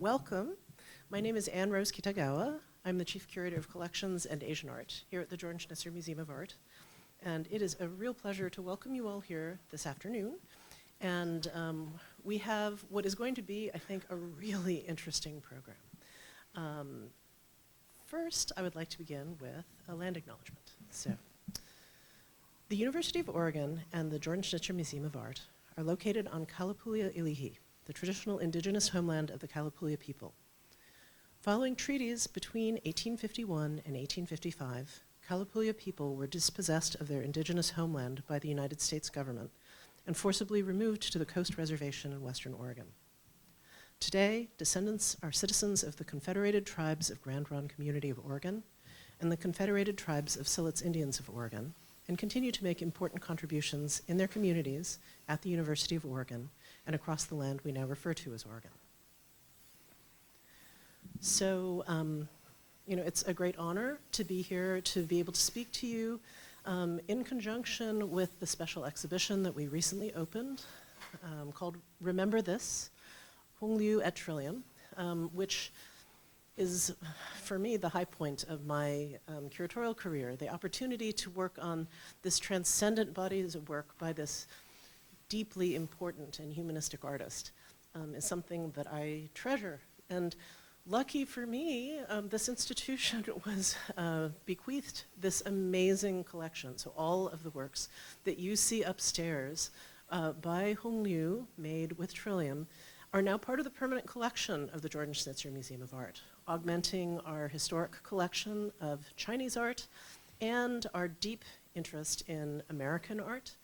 Welcome. My name is Anne Rose Kitagawa. I'm the Chief Curator of Collections and Asian Art here at the Jordan Schnitzer Museum of Art. And it is a real pleasure to welcome you all here this afternoon. And we have what is going to be, I think, a really interesting program. First, I would like to begin with a land acknowledgement. So, the University of Oregon and the Jordan Schnitzer Museum of Art are located on Kalapuya Ilihi, the traditional indigenous homeland of the Kalapuya people. Following treaties between 1851 and 1855, Kalapuya people were dispossessed of their indigenous homeland by the United States government and forcibly removed to the Coast Reservation in Western Oregon. Today, descendants are citizens of the Confederated Tribes of Grand Ronde Community of Oregon and the Confederated Tribes of Siletz Indians of Oregon, and continue to make important contributions in their communities at the University of Oregon and across the land we now refer to as Oregon. So, it's a great honor to be here to be able to speak to you in conjunction with the special exhibition that we recently opened called Remember This, Hong Liu at Trillium, which is, for me, the high point of my curatorial career. The opportunity to work on this transcendent body of work by this deeply important and humanistic artist is something that I treasure. And lucky for me, this institution was bequeathed this amazing collection. So all of the works that you see upstairs by Hong Liu, made with Trillium, are now part of the permanent collection of the Jordan Schnitzer Museum of Art, augmenting our historic collection of Chinese art and our deep interest in American art.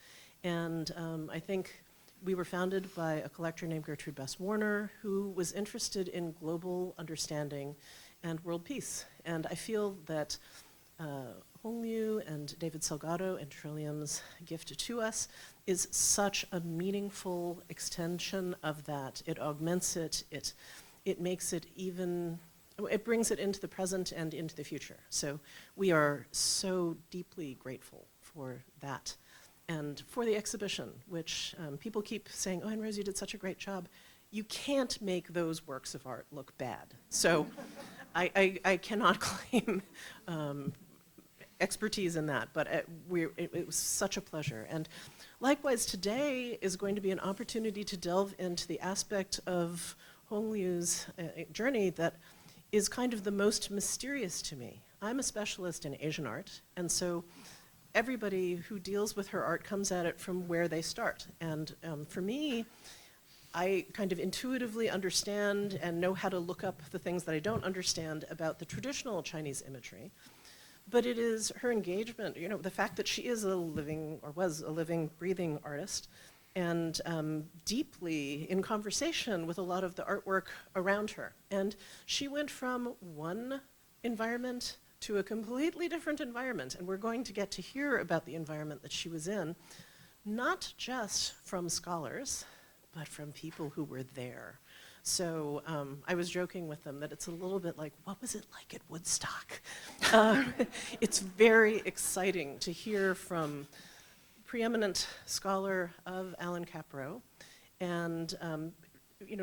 And I think we were founded by a collector named Gertrude Bess Warner, who was interested in global understanding and world peace. And I feel that Hong Liu and David Salgado and Trillium's gift to us is such a meaningful extension of that. It augments it, it makes it even, it brings it into the present and into the future. So we are so deeply grateful for that. And for the exhibition, which people keep saying, oh, Anne Rose, you did such a great job. You can't make those works of art look bad. So I cannot claim expertise in that, but it was such a pleasure. And likewise, today is going to be an opportunity to delve into the aspect of Hong Liu's journey that is kind of the most mysterious to me. I'm a specialist in Asian art, and so everybody who deals with her art comes at it from where they start. And for me, I kind of intuitively understand and know how to look up the things that I don't understand about the traditional Chinese imagery. But it is her engagement, the fact that she is a living, or was a living, breathing artist, and deeply in conversation with a lot of the artwork around her. And she went from one environment to a completely different environment, and we're going to get to hear about the environment that she was in, not just from scholars, but from people who were there. So I was joking with them that it's a little bit like, what was it like at Woodstock? It's very exciting to hear from preeminent scholar of Alan Caprow, and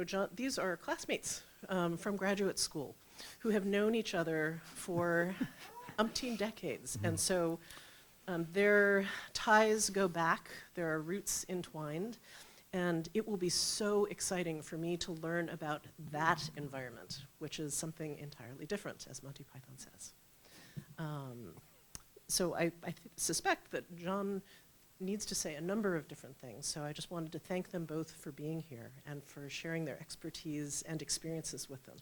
John, these are classmates from graduate school who have known each other for umpteen decades. And so their ties go back, there are roots entwined, and it will be so exciting for me to learn about that environment, which is something entirely different, as Monty Python says. So I suspect that John needs to say a number of different things, so I just wanted to thank them both for being here and for sharing their expertise and experiences with them.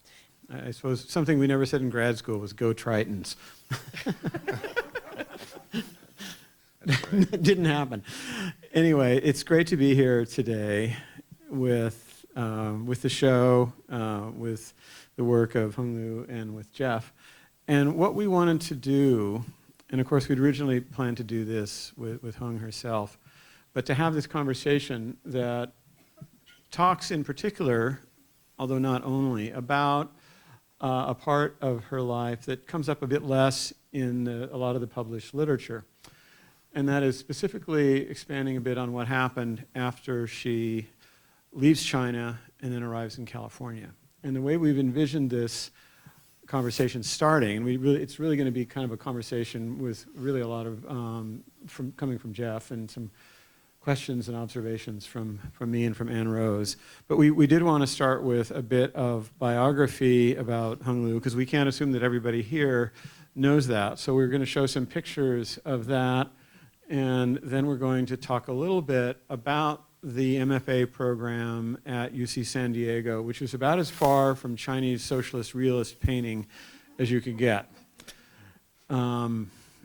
I suppose something we never said in grad school was go Tritons. It didn't happen. Anyway, it's great to be here today with the show, with the work of Hong Liu and with Jeff. And what we wanted to do, and of course we'd originally planned to do this with Hong herself, but to have this conversation that talks in particular, although not only, about a part of her life that comes up a bit less in a lot of the published literature. And that is specifically expanding a bit on what happened after she leaves China and then arrives in California. And the way we've envisioned this conversation starting, and it's really going to be kind of a conversation with really a lot of coming from Jeff and some questions and observations from me and from Ann Rose. But we did want to start with a bit of biography about Hung Lu, because we can't assume that everybody here knows that. So we're going to show some pictures of that, and then we're going to talk a little bit about the MFA program at UC San Diego, which is about as far from Chinese socialist realist painting as you could get.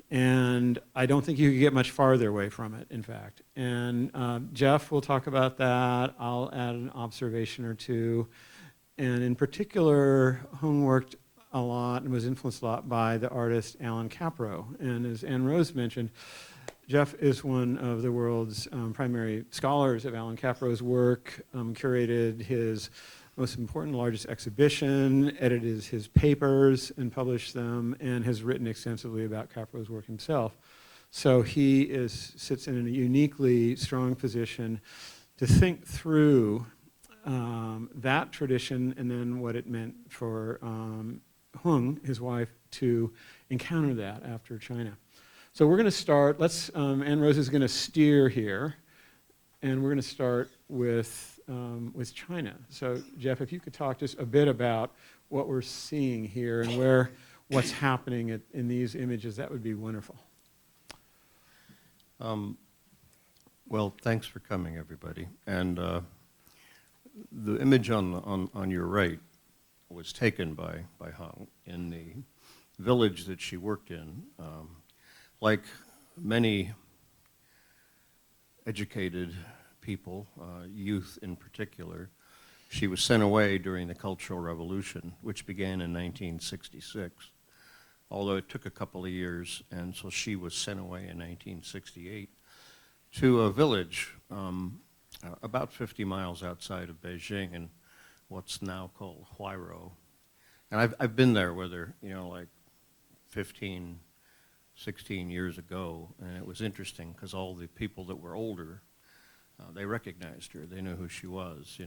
And I don't think you could get much farther away from it, in fact. And Jeff will talk about that. I'll add an observation or two. And in particular, Hung worked a lot and was influenced a lot by the artist Alan Capro. And as Ann Rose mentioned, Jeff is one of the world's primary scholars of Alan Capro's work, curated his most important, largest exhibition, edited his papers and published them, and has written extensively about Capro's work himself. So he sits in a uniquely strong position to think through that tradition and then what it meant for Hung, his wife, to encounter that after China. So we're going to start, Ann Rose is going to steer here, and we're going to start with China. So Jeff, if you could talk just a bit about what we're seeing here and what's happening in these images, that would be wonderful. Well, thanks for coming, everybody. And the image on your right was taken by Hung in the village that she worked in. Like many educated people, youth in particular, she was sent away during the Cultural Revolution, which began in 1966, although it took a couple of years, and so she was sent away in 1968 to a village about 50 miles outside of Beijing in what's now called Huairou. And I've been there with her, like 15, 16 years ago, and it was interesting because all the people that were older, they recognized her. They knew who she was,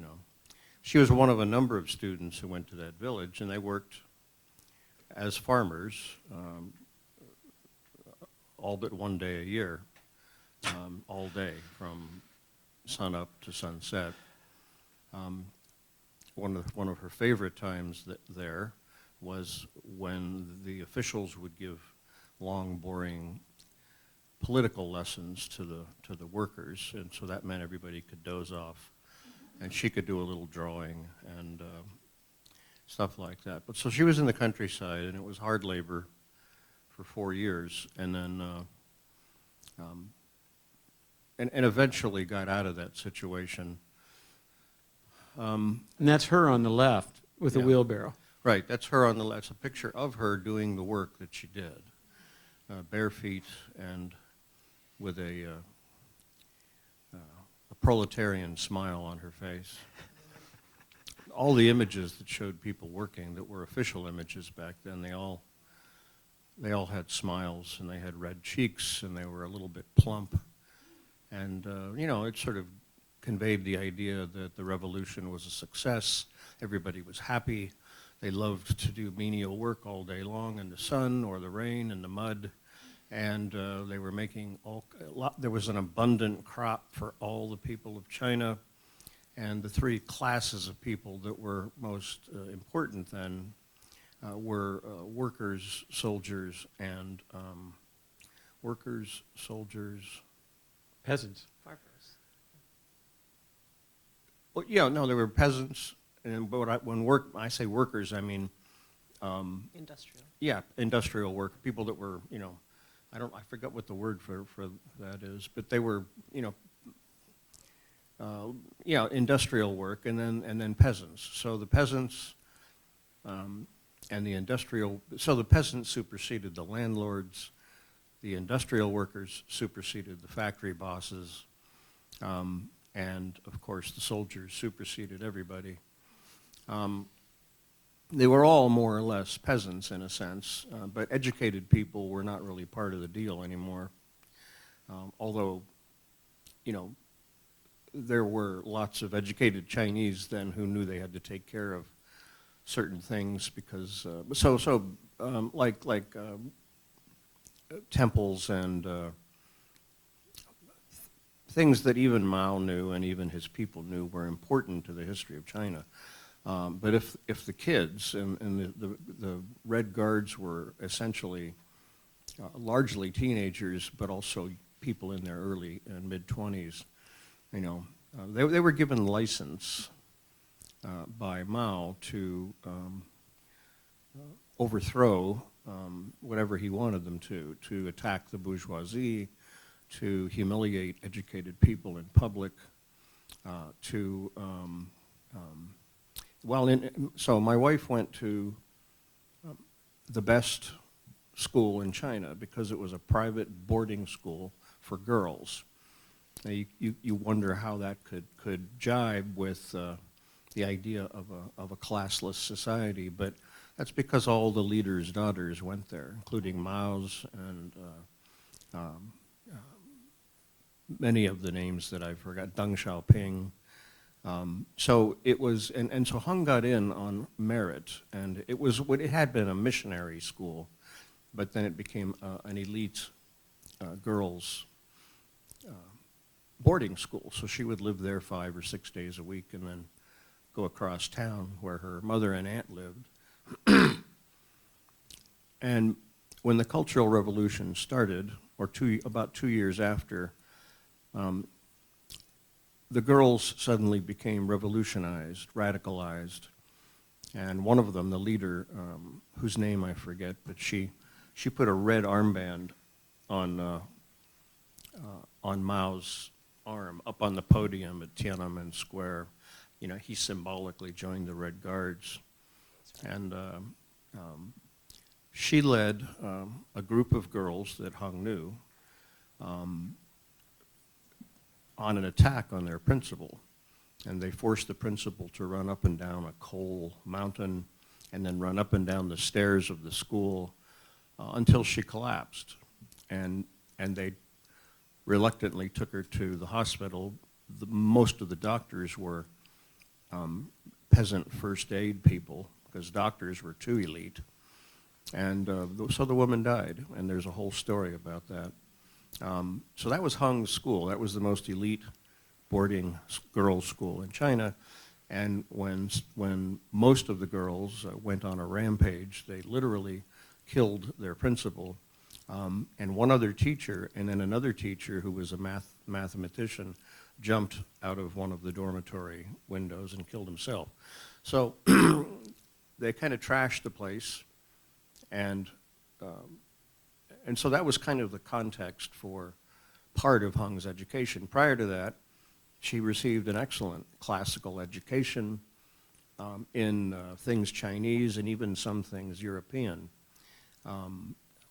She was one of a number of students who went to that village, and they worked as farmers all but one day a year, all day from sun up to sunset. One of her favorite times there was when the officials would give long, boring political lessons to the workers, and so that meant everybody could doze off, and she could do a little drawing and stuff like that. But so she was in the countryside, and it was hard labor for 4 years, and then and eventually got out of that situation. And that's her on the left with the wheelbarrow. Right, that's her on the left. It's a picture of her doing the work that she did. Bare feet and with a proletarian smile on her face. All the images that showed people working that were official images back then, they all had smiles, and they had red cheeks, and they were a little bit plump. And, it sort of conveyed the idea that the revolution was a success. Everybody was happy. They loved to do menial work all day long in the sun or the rain and the mud. And they were making there was an abundant crop for all the people of China. And the three classes of people that were most important then were workers, soldiers, and Peasants. Farmers. Well, no, there were peasants, but I say workers, I mean Industrial. Yeah, industrial work, people that were, I forgot what the word for that is, but they were, industrial work, and then peasants. So the peasants and the peasants superseded the landlords, the industrial workers superseded the factory bosses, and of course the soldiers superseded everybody. They were all more or less peasants in a sense, but educated people were not really part of the deal anymore. Although, there were lots of educated Chinese then who knew they had to take care of certain things because, like temples and things that even Mao knew and even his people knew were important to the history of China. But if the kids and the Red Guards were essentially largely teenagers, but also people in their early and mid-20s, they were given license by Mao to overthrow whatever he wanted them to attack the bourgeoisie, to humiliate educated people in public, so my wife went to the best school in China because it was a private boarding school for girls. Now you wonder how that could jibe with the idea of a classless society, but that's because all the leaders' daughters went there, including Mao's and many of the names that I forgot, Deng Xiaoping. So it was, and so Hung got in on merit, and it had been a missionary school, but then it became an elite girls' boarding school. So she would live there 5 or 6 days a week and then go across town where her mother and aunt lived. And when the Cultural Revolution started, or about 2 years after, the girls suddenly became revolutionized, radicalized, and one of them, the leader, whose name I forget, but she put a red armband on Mao's arm up on the podium at Tiananmen Square. He symbolically joined the Red Guards, and she led a group of girls that Hung knew on an attack on their principal, and they forced the principal to run up and down a coal mountain and then run up and down the stairs of the school until she collapsed, and they reluctantly took her to the hospital. Most of the doctors were peasant first aid people because doctors were too elite, and so the woman died, and there's a whole story about that. So that was Hung's school. That was the most elite boarding girls' school in China. And when most of the girls went on a rampage, they literally killed their principal and one other teacher, and then another teacher who was a mathematician jumped out of one of the dormitory windows and killed himself. So they kind of trashed the place, and so that was kind of the context for part of Hung's education. Prior to that, she received an excellent classical education in things Chinese and even some things European,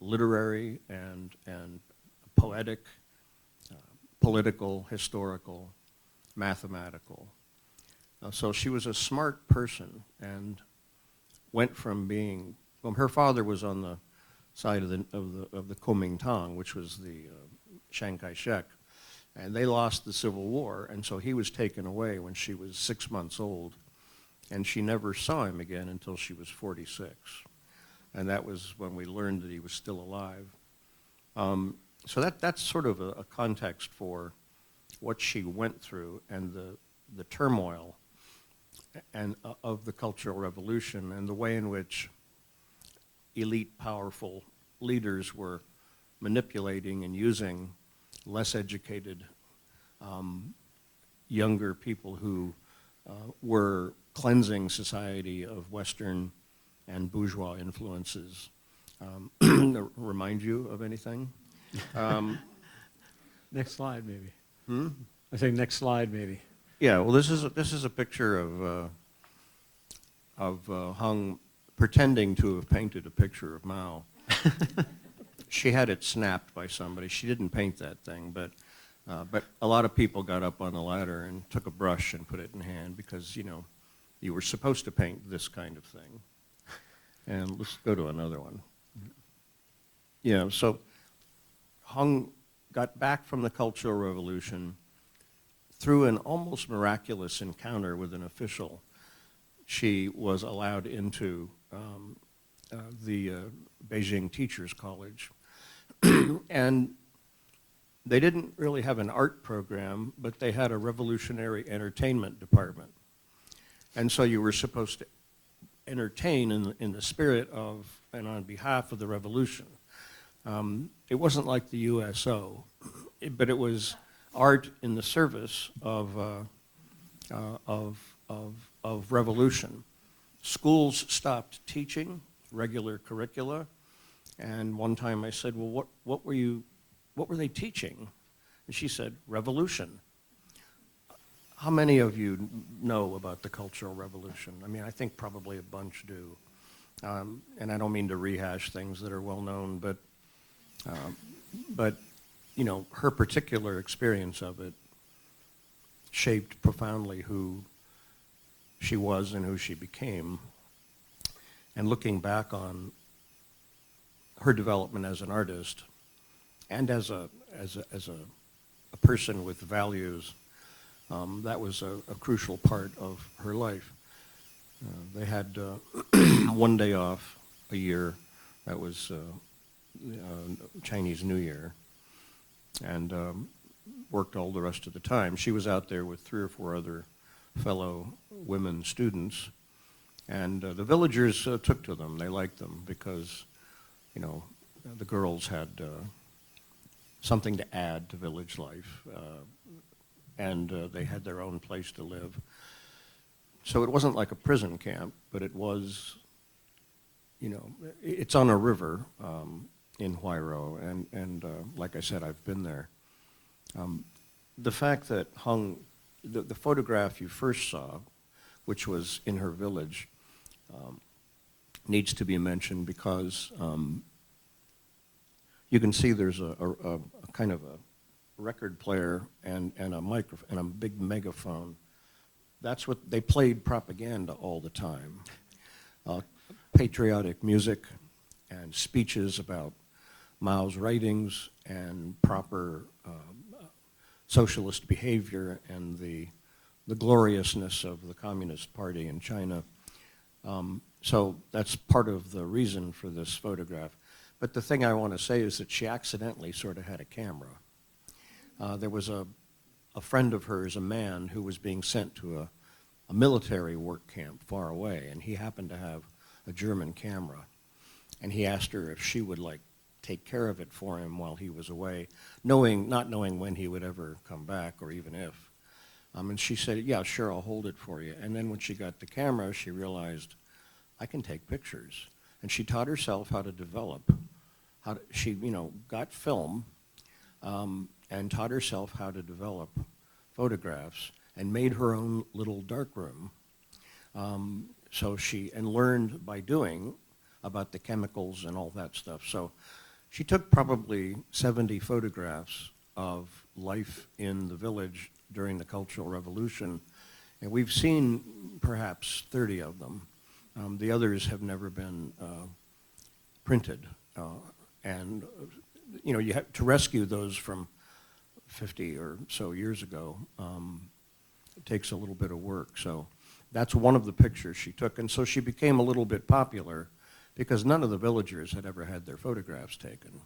literary and poetic, political, historical, mathematical. So she was a smart person and went from being, well, her father was on the side of the Kuomintang, which was the Chiang Kai-shek, and they lost the Civil War, and so he was taken away when she was 6 months old, and she never saw him again until she was 46, and that was when we learned that he was still alive. So that's sort of a context for what she went through and the turmoil and of the Cultural Revolution and the way in which elite, powerful leaders were manipulating and using less educated, younger people who were cleansing society of Western and bourgeois influences. Remind you of anything? Next slide, maybe. I say next slide, maybe. Yeah, well, this is a picture of Hung pretending to have painted a picture of Mao. She had it snapped by somebody. She didn't paint that thing, but a lot of people got up on the ladder and took a brush and put it in hand because, you were supposed to paint this kind of thing. And let's go to another one. Yeah, so Hung got back from the Cultural Revolution through an almost miraculous encounter with an official. she was allowed into the Beijing Teachers College. And they didn't really have an art program, but they had a revolutionary entertainment department. And so you were supposed to entertain in the spirit of and on behalf of the revolution. It wasn't like the USO, but it was art in the service of revolution. Schools stopped teaching regular curricula, and one time I said, "Well, what were they teaching?" And she said, "Revolution." How many of you know about the Cultural Revolution? I mean, I think probably a bunch do. And I don't mean to rehash things that are well known, but you know, her particular experience of it shaped profoundly who she was and who she became. And looking back on her development as an artist and as a person with values, that was a crucial part of her life. They had one day off a year. That was Chinese New Year, and worked all the rest of the time. She was out there with 3 or 4 other fellow women students, and the villagers took to them. They liked them because, you know, the girls had something to add to village life, and they had their own place to live. So it wasn't like a prison camp, but it was, you know, it's on a river in Huairou, and like I said, I've been there. The fact that the photograph you first saw, which was in her village, needs to be mentioned because you can see there's a kind of a record player and a microphone and a big megaphone. That's what they played, propaganda all the time. Patriotic music and speeches about Mao's writings and proper socialist behavior and the gloriousness of the Communist Party in China. So that's part of the reason for this photograph. But the thing I want to say is that she accidentally sort of had a camera. There was a friend of hers, a man, who was being sent to a military work camp far away, and he happened to have a German camera. And he asked her if she would like take care of it for him while he was away, not knowing when he would ever come back or even if. And she said, "Yeah, sure, I'll hold it for you." And then when she got the camera, she realized, I can take pictures. And she taught herself how to develop. She, you know, got film and taught herself how to develop photographs and made her own little darkroom. So she learned by doing about the chemicals and all that stuff. So she took probably 70 photographs of life in the village during the Cultural Revolution, and we've seen perhaps 30 of them. The others have never been printed, and you know, you have to rescue those from 50 or so years ago. It takes a little bit of work. So that's one of the pictures she took, and so she became a little bit popular because none of the villagers had ever had their photographs taken,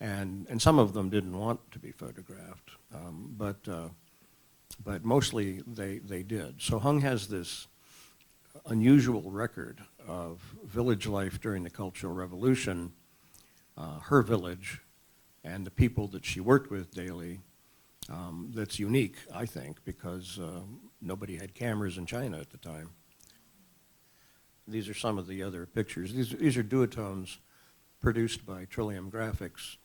and some of them didn't want to be photographed, but mostly they did. So Hung has this unusual record of village life during the Cultural Revolution, her village, and the people that she worked with daily. That's unique, I think, because nobody had cameras in China at the time. These are some of the other pictures. These are duotones produced by Trillium Graphics,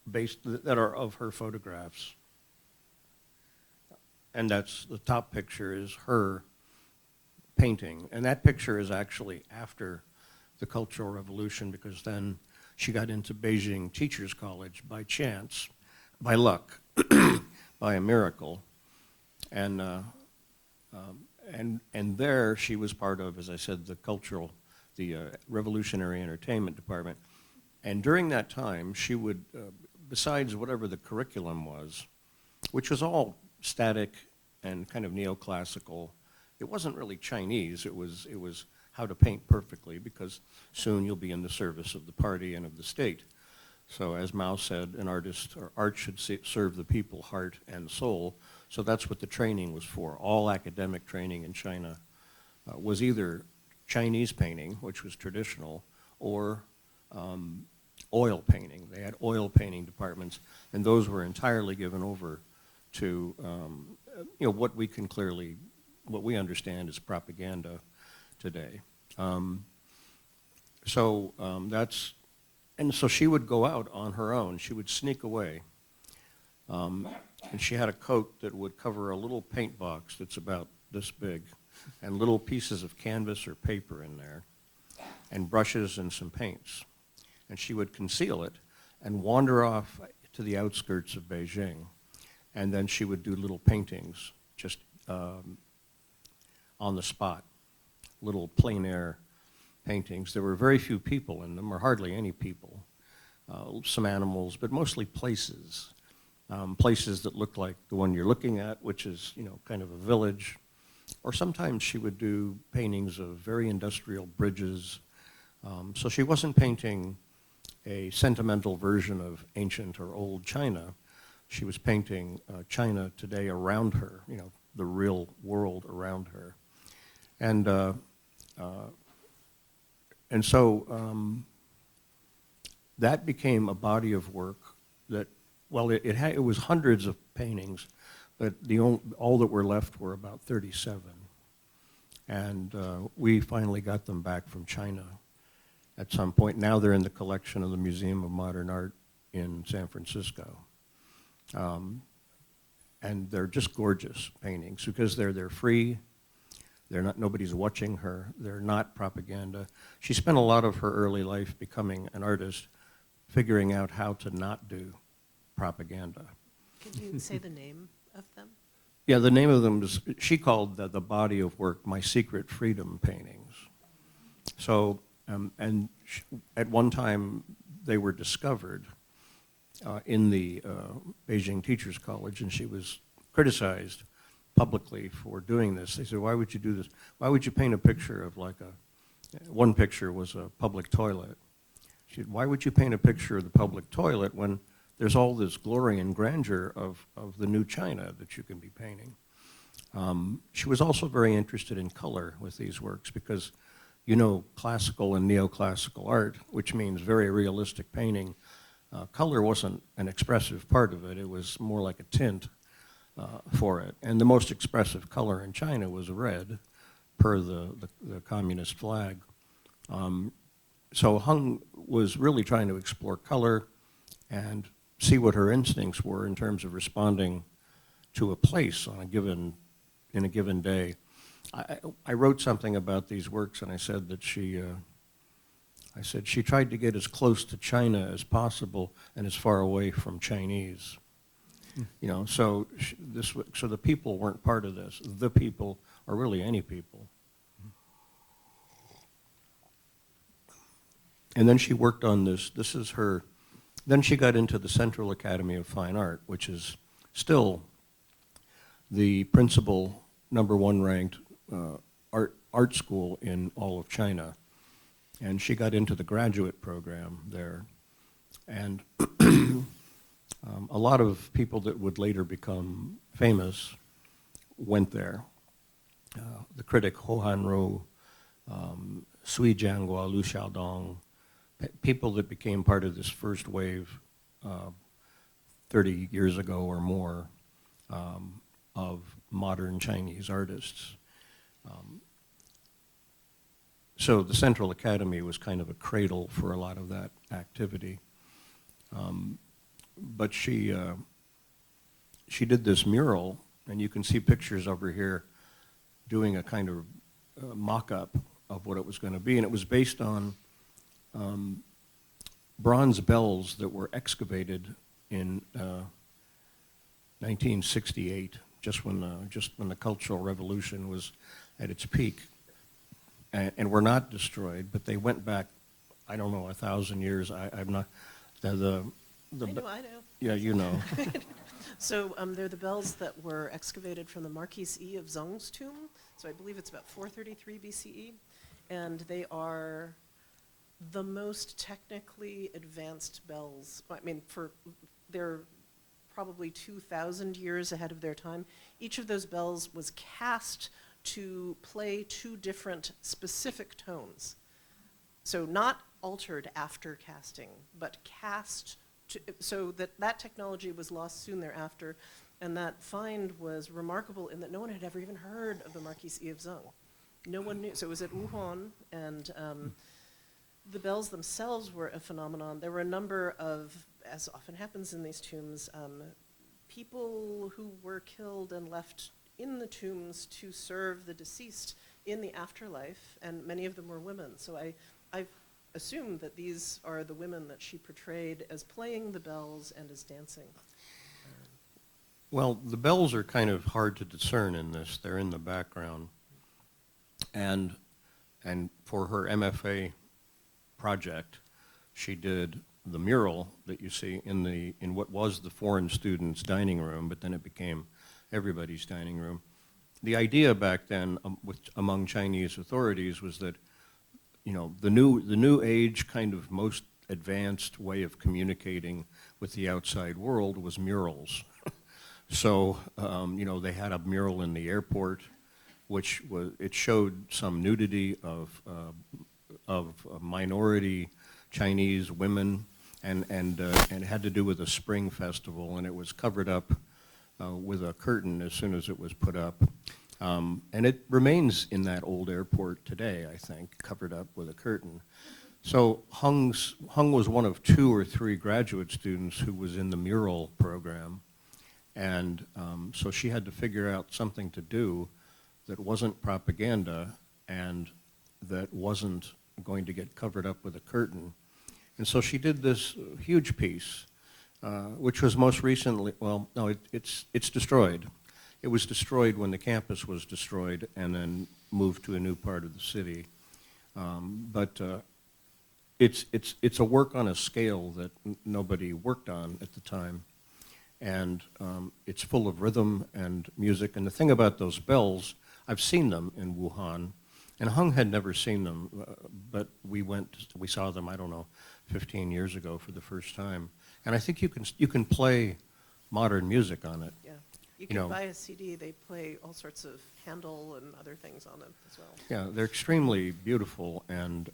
that are of her photographs. And that's the top picture is her painting, and that picture is actually after the Cultural Revolution, because then she got into Beijing Teachers College by chance, by luck, by a miracle, and there she was part of, as I said, the Revolutionary Entertainment Department. And during that time, she would, besides whatever the curriculum was, which was all static and kind of neoclassical it wasn't really Chinese. It was how to paint perfectly, because soon you'll be in the service of the party and of the state. So as Mao said, an artist or art should serve the people, heart and soul. So that's what the training was for. All academic training in China was either Chinese painting, which was traditional, or oil painting. They had oil painting departments, and those were entirely given over to what we understand as propaganda today. And so she would go out on her own. She would sneak away. And she had a coat that would cover a little paint box that's about this big, and little pieces of canvas or paper in there, and brushes and some paints. And she would conceal it and wander off to the outskirts of Beijing. And then she would do little paintings just on the spot, little plein air paintings. There were very few people in them, or hardly any people. Some animals, but mostly places. Places that looked like the one you're looking at, which is, kind of a village. Or sometimes she would do paintings of very industrial bridges. So she wasn't painting a sentimental version of ancient or old China. She was painting China today around her, the real world around her. And so that became a body of work that, well, it was hundreds of paintings, but all that were left were about 37. And we finally got them back from China at some point. Now they're in the collection of the Museum of Modern Art in San Francisco. And they're just gorgeous paintings because they're free. Nobody's watching her. They're not propaganda. She spent a lot of her early life becoming an artist, figuring out how to not do propaganda. Can you say the name of them? Yeah, the name of them is, she called the body of work My Secret Freedom Paintings. So, at one time they were discovered in the Beijing Teachers College, and she was criticized publicly for doing this. They said, why would you do this? Why would you paint a picture of one picture was a public toilet. She said, why would you paint a picture of the public toilet when there's all this glory and grandeur of the new China that you can be painting? She was also very interested in color with these works because, classical and neoclassical art, which means very realistic painting, color wasn't an expressive part of it. It was more like a tint for it. And the most expressive color in China was red, per the communist flag. So Hung was really trying to explore color and see what her instincts were in terms of responding to a place in a given day. I wrote something about these works, and I said that she tried to get as close to China as possible and as far away from Chinese. So the people weren't part of this. The people, or really any people. And then she worked on this. This is her. Then she got into the Central Academy of Fine Art, which is still the principal #1 ranked art school in all of China. And she got into the graduate program there. And a lot of people that would later become famous went there. The critic Ho Han-ro, Sui Jianguo, Lu Xiaodong, people that became part of this first wave 30 years ago or more of modern Chinese artists. So the Central Academy was kind of a cradle for a lot of that activity. But she did this mural, and you can see pictures over here doing a kind of mock-up of what it was going to be, and it was based on bronze bells that were excavated in 1968, just when the Cultural Revolution was at its peak, and were not destroyed, but they went back, I don't know, 1,000 years. I'm not I know. Yeah, you know. So they're the bells that were excavated from the Marquis E of Zhong's tomb. So I believe it's about 433 BCE, and they are the most technically advanced bells. I mean, they're probably 2,000 years ahead of their time. Each of those bells was cast to play two different specific tones. So not altered after casting, but cast so that technology was lost soon thereafter, and that find was remarkable in that no one had ever even heard of the Marquise of Zung. No one knew. So it was at Wuhan, and the bells themselves were a phenomenon. There were a number of, as often happens in these tombs, people who were killed and left in the tombs to serve the deceased in the afterlife, and many of them were women. So I assume that these are the women that she portrayed as playing the bells and as dancing. Well, the bells are kind of hard to discern in this. They're in the background. And for her MFA project, she did the mural that you see in what was the foreign students' dining room, but then it became everybody's dining room. The idea back then among Chinese authorities was that, you know, the new age kind of most advanced way of communicating with the outside world was murals. So, you know, they had a mural in the airport, which it showed some nudity of minority Chinese women, and it had to do with a spring festival, and it was covered up with a curtain as soon as it was put up. And it remains in that old airport today, I think, covered up with a curtain. So Hung was one of 2 or 3 graduate students who was in the mural program. And so she had to figure out something to do that wasn't propaganda and that wasn't going to get covered up with a curtain. And so she did this huge piece, which was most recently, well, no, it's destroyed. It was destroyed when the campus was destroyed and then moved to a new part of the city. But it's a work on a scale that nobody worked on at the time. And it's full of rhythm and music. And the thing about those bells, I've seen them in Wuhan, and Hung had never seen them, but we saw them, I don't know, 15 years ago for the first time. And I think you can play modern music on it. Yeah. You can buy a CD, they play all sorts of Handel and other things on it as well. Yeah, they're extremely beautiful, and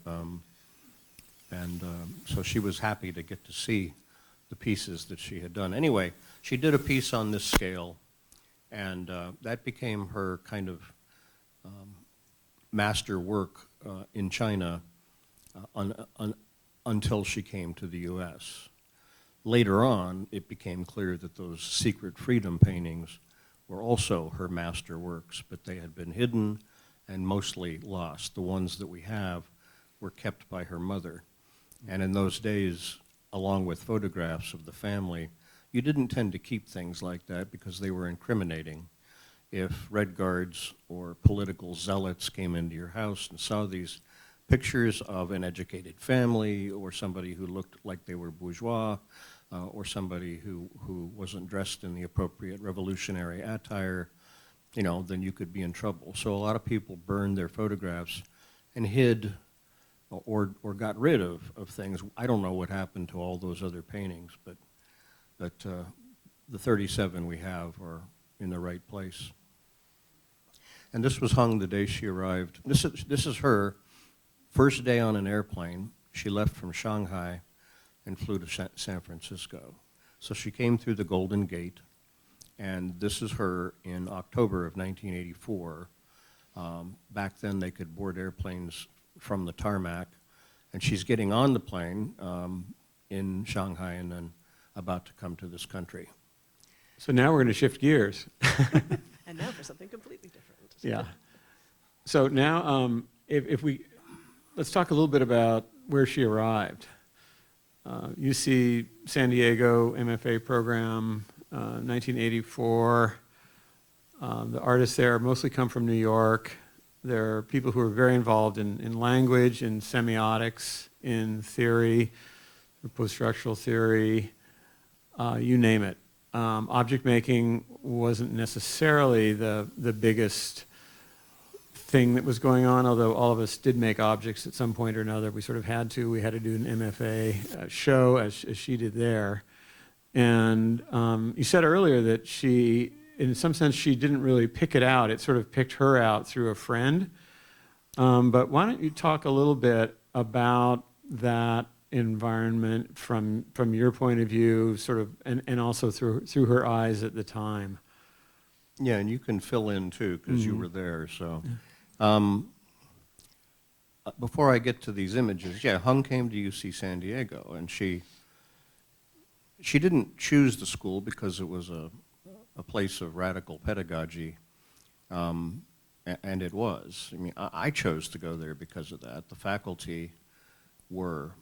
so she was happy to get to see the pieces that she had done. Anyway, she did a piece on this scale, and that became her kind of master work in China until she came to the U.S. Later on, it became clear that those secret freedom paintings were also her master works, but they had been hidden and mostly lost. The ones that we have were kept by her mother. And in those days, along with photographs of the family, you didn't tend to keep things like that because they were incriminating. If Red Guards or political zealots came into your house and saw these pictures of an educated family or somebody who looked like they were bourgeois or somebody who wasn't dressed in the appropriate revolutionary attire, you know, then you could be in trouble. So a lot of people burned their photographs and hid or got rid of things. I don't know what happened to all those other paintings, but the 37 we have are in the right place. And this was Hung the day she arrived. This is her first day on an airplane. She left from Shanghai and flew to San Francisco. So she came through the Golden Gate, and this is her in October of 1984. Back then they could board airplanes from the tarmac, and she's getting on the plane in Shanghai and then about to come to this country. So now we're going to shift gears. And now for something completely different. Yeah. So now, let's talk a little bit about where she arrived. UC San Diego MFA program, 1984. The artists there mostly come from New York. There are people who are very involved in language, in semiotics, in theory, post-structural theory, you name it. Object making wasn't necessarily the biggest thing that was going on, although all of us did make objects at some point or another. We sort of had to. We had to do an MFA show as she did there. And you said earlier that she, in some sense, she didn't really pick it out. It sort of picked her out through a friend. But why don't you talk a little bit about that environment from your point of view, sort of, and also through her eyes at the time? Yeah, and you can fill in too, because you were there. So, before I get to these images, yeah, Hung came to UC San Diego, and she didn't choose the school because it was a place of radical pedagogy, and it was. I mean, I chose to go there because of that. The faculty were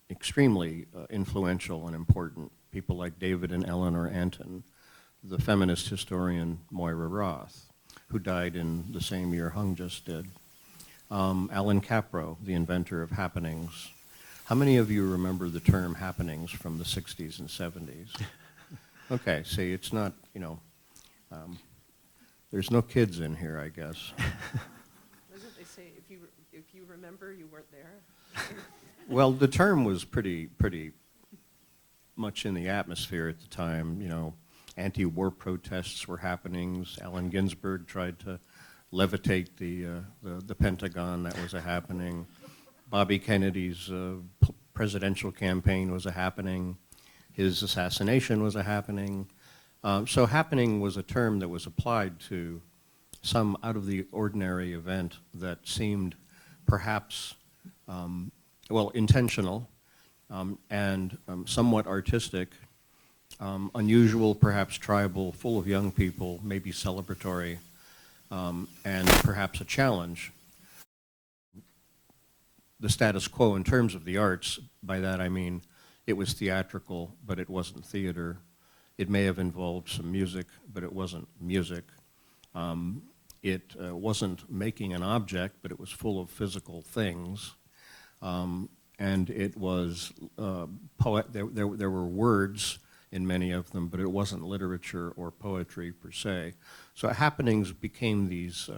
extremely influential and important. People like David and Eleanor Anton, the feminist historian Moira Roth, who died in the same year Hung just did. Alan Capro, the inventor of happenings. How many of you remember the term happenings from the 60s and 70s? Okay, see, it's not, there's no kids in here, I guess. Doesn't they say if you remember, you weren't there? Well, the term was pretty much in the atmosphere at the time. Anti-war protests were happenings. Allen Ginsberg tried to levitate the Pentagon. That was a happening. Bobby Kennedy's presidential campaign was a happening. His assassination was a happening. So happening was a term that was applied to some out-of-the-ordinary event that seemed perhaps, intentional and somewhat artistic, unusual, perhaps tribal, full of young people, maybe celebratory, and perhaps a challenge. The status quo in terms of the arts, by that I mean it was theatrical, but it wasn't theater. It may have involved some music, but it wasn't music. It wasn't making an object, but it was full of physical things. And it was there were words in many of them, but it wasn't literature or poetry per se. So happenings became these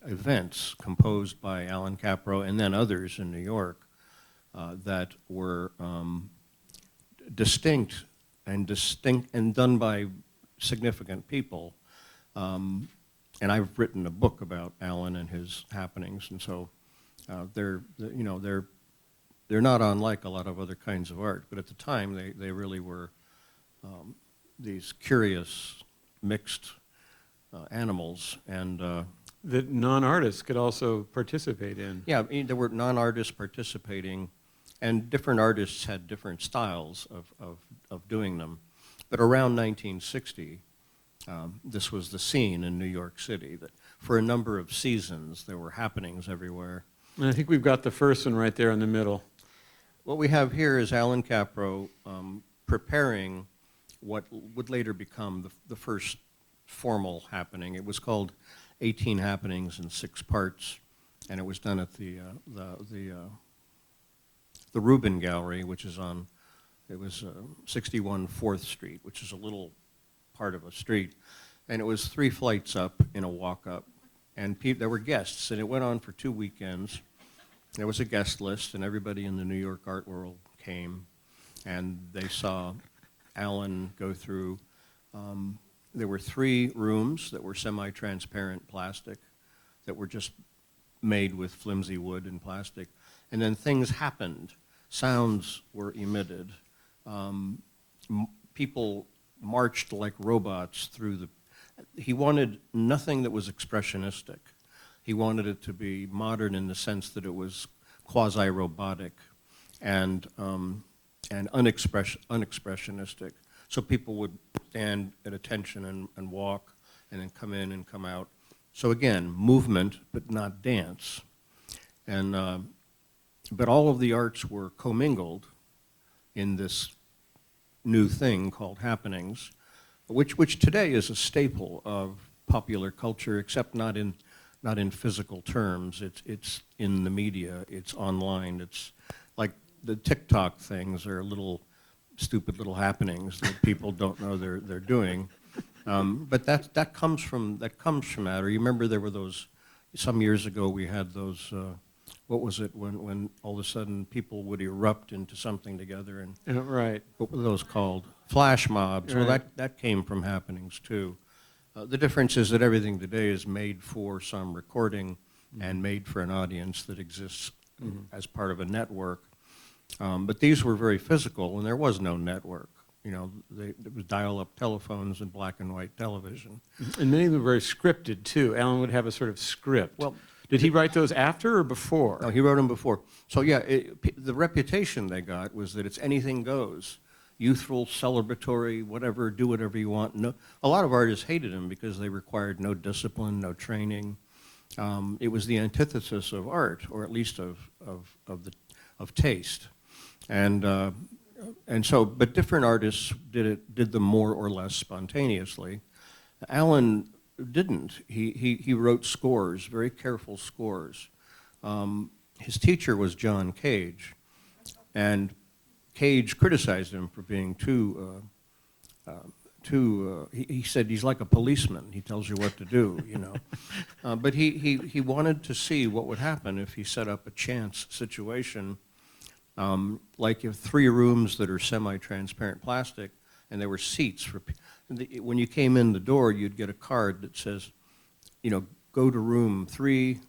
events composed by Alan Capro and then others in New York that were distinct and done by significant people. And I've written a book about Alan and his happenings, and so they're not unlike a lot of other kinds of art. But at the time, they really were these curious, mixed animals, and that non-artists could also participate in. yeah, I mean, there were non-artists participating, and different artists had different styles of doing them. But around 1960, this was the scene in New York City, that for a number of seasons there were happenings everywhere. And I think we've got the first one right there in the middle. What we have here is Alan Capro preparing what would later become the first formal happening. It was called 18 Happenings in 6 parts, and it was done at the Rubin Gallery, which is on, it was 61 4th Street, which is a little part of a street. And it was 3 flights up in a walk-up, and there were guests, and it went on for 2 weekends. There was a guest list, and everybody in the New York art world came, and they saw Alan go through. There were 3 rooms that were semi-transparent plastic that were just made with flimsy wood and plastic. And then things happened. Sounds were emitted. People marched like robots through the... He wanted nothing that was expressionistic. He wanted it to be modern in the sense that it was quasi-robotic and unexpressionistic. So people would stand at attention and walk and then come in and come out. So again, movement, but not dance. And, but all of the arts were commingled in this new thing called happenings, which today is a staple of popular culture, except not in physical terms. It's in the media, it's online, it's like the TikTok things are little stupid little happenings that people don't know they're doing. But that comes from that. Or you remember there were those some years ago we had those, what was it, when all of a sudden people would erupt into something together, and Right. what were those called? Flash mobs. Well, Right. that came from happenings too. The difference is that everything today is made for some recording and made for an audience that exists as part of a network. But these were very physical, and there was no network. You know, it was dial-up telephones and black and white television. And many of them were very scripted, too. Alan would have a sort of script. Well, did he write those after or before? No, he wrote them before. So yeah, the reputation they got was that it's anything goes. Youthful, celebratory, whatever, do whatever you want. No, a lot of artists hated him because they required no discipline, no training. It was the antithesis of art, or at least of taste. And so, but different artists did them more or less spontaneously. Alan didn't. He wrote scores, very careful scores. His teacher was John Cage, and Cage criticized him for being he said he's like a policeman. He tells you what to do, you know. But he wanted to see what would happen if he set up a chance situation, like if 3 rooms that are semi-transparent plastic, and there were seats for. When you came in the door, you'd get a card that says, you know, go to room 3,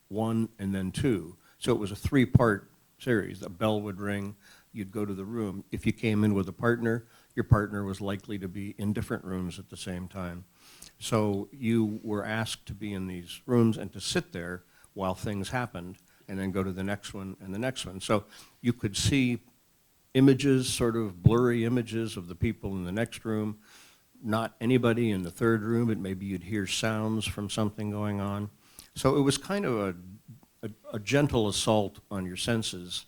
1, and then 2. So it was a 3-part series. A bell would ring. You'd go to the room. If you came in with a partner, your partner was likely to be in different rooms at the same time. So you were asked to be in these rooms and to sit there while things happened, and then go to the next one and the next one. So you could see images, sort of blurry images of the people in the next room, not anybody in the third room, but maybe you'd hear sounds from something going on. So it was kind of a gentle assault on your senses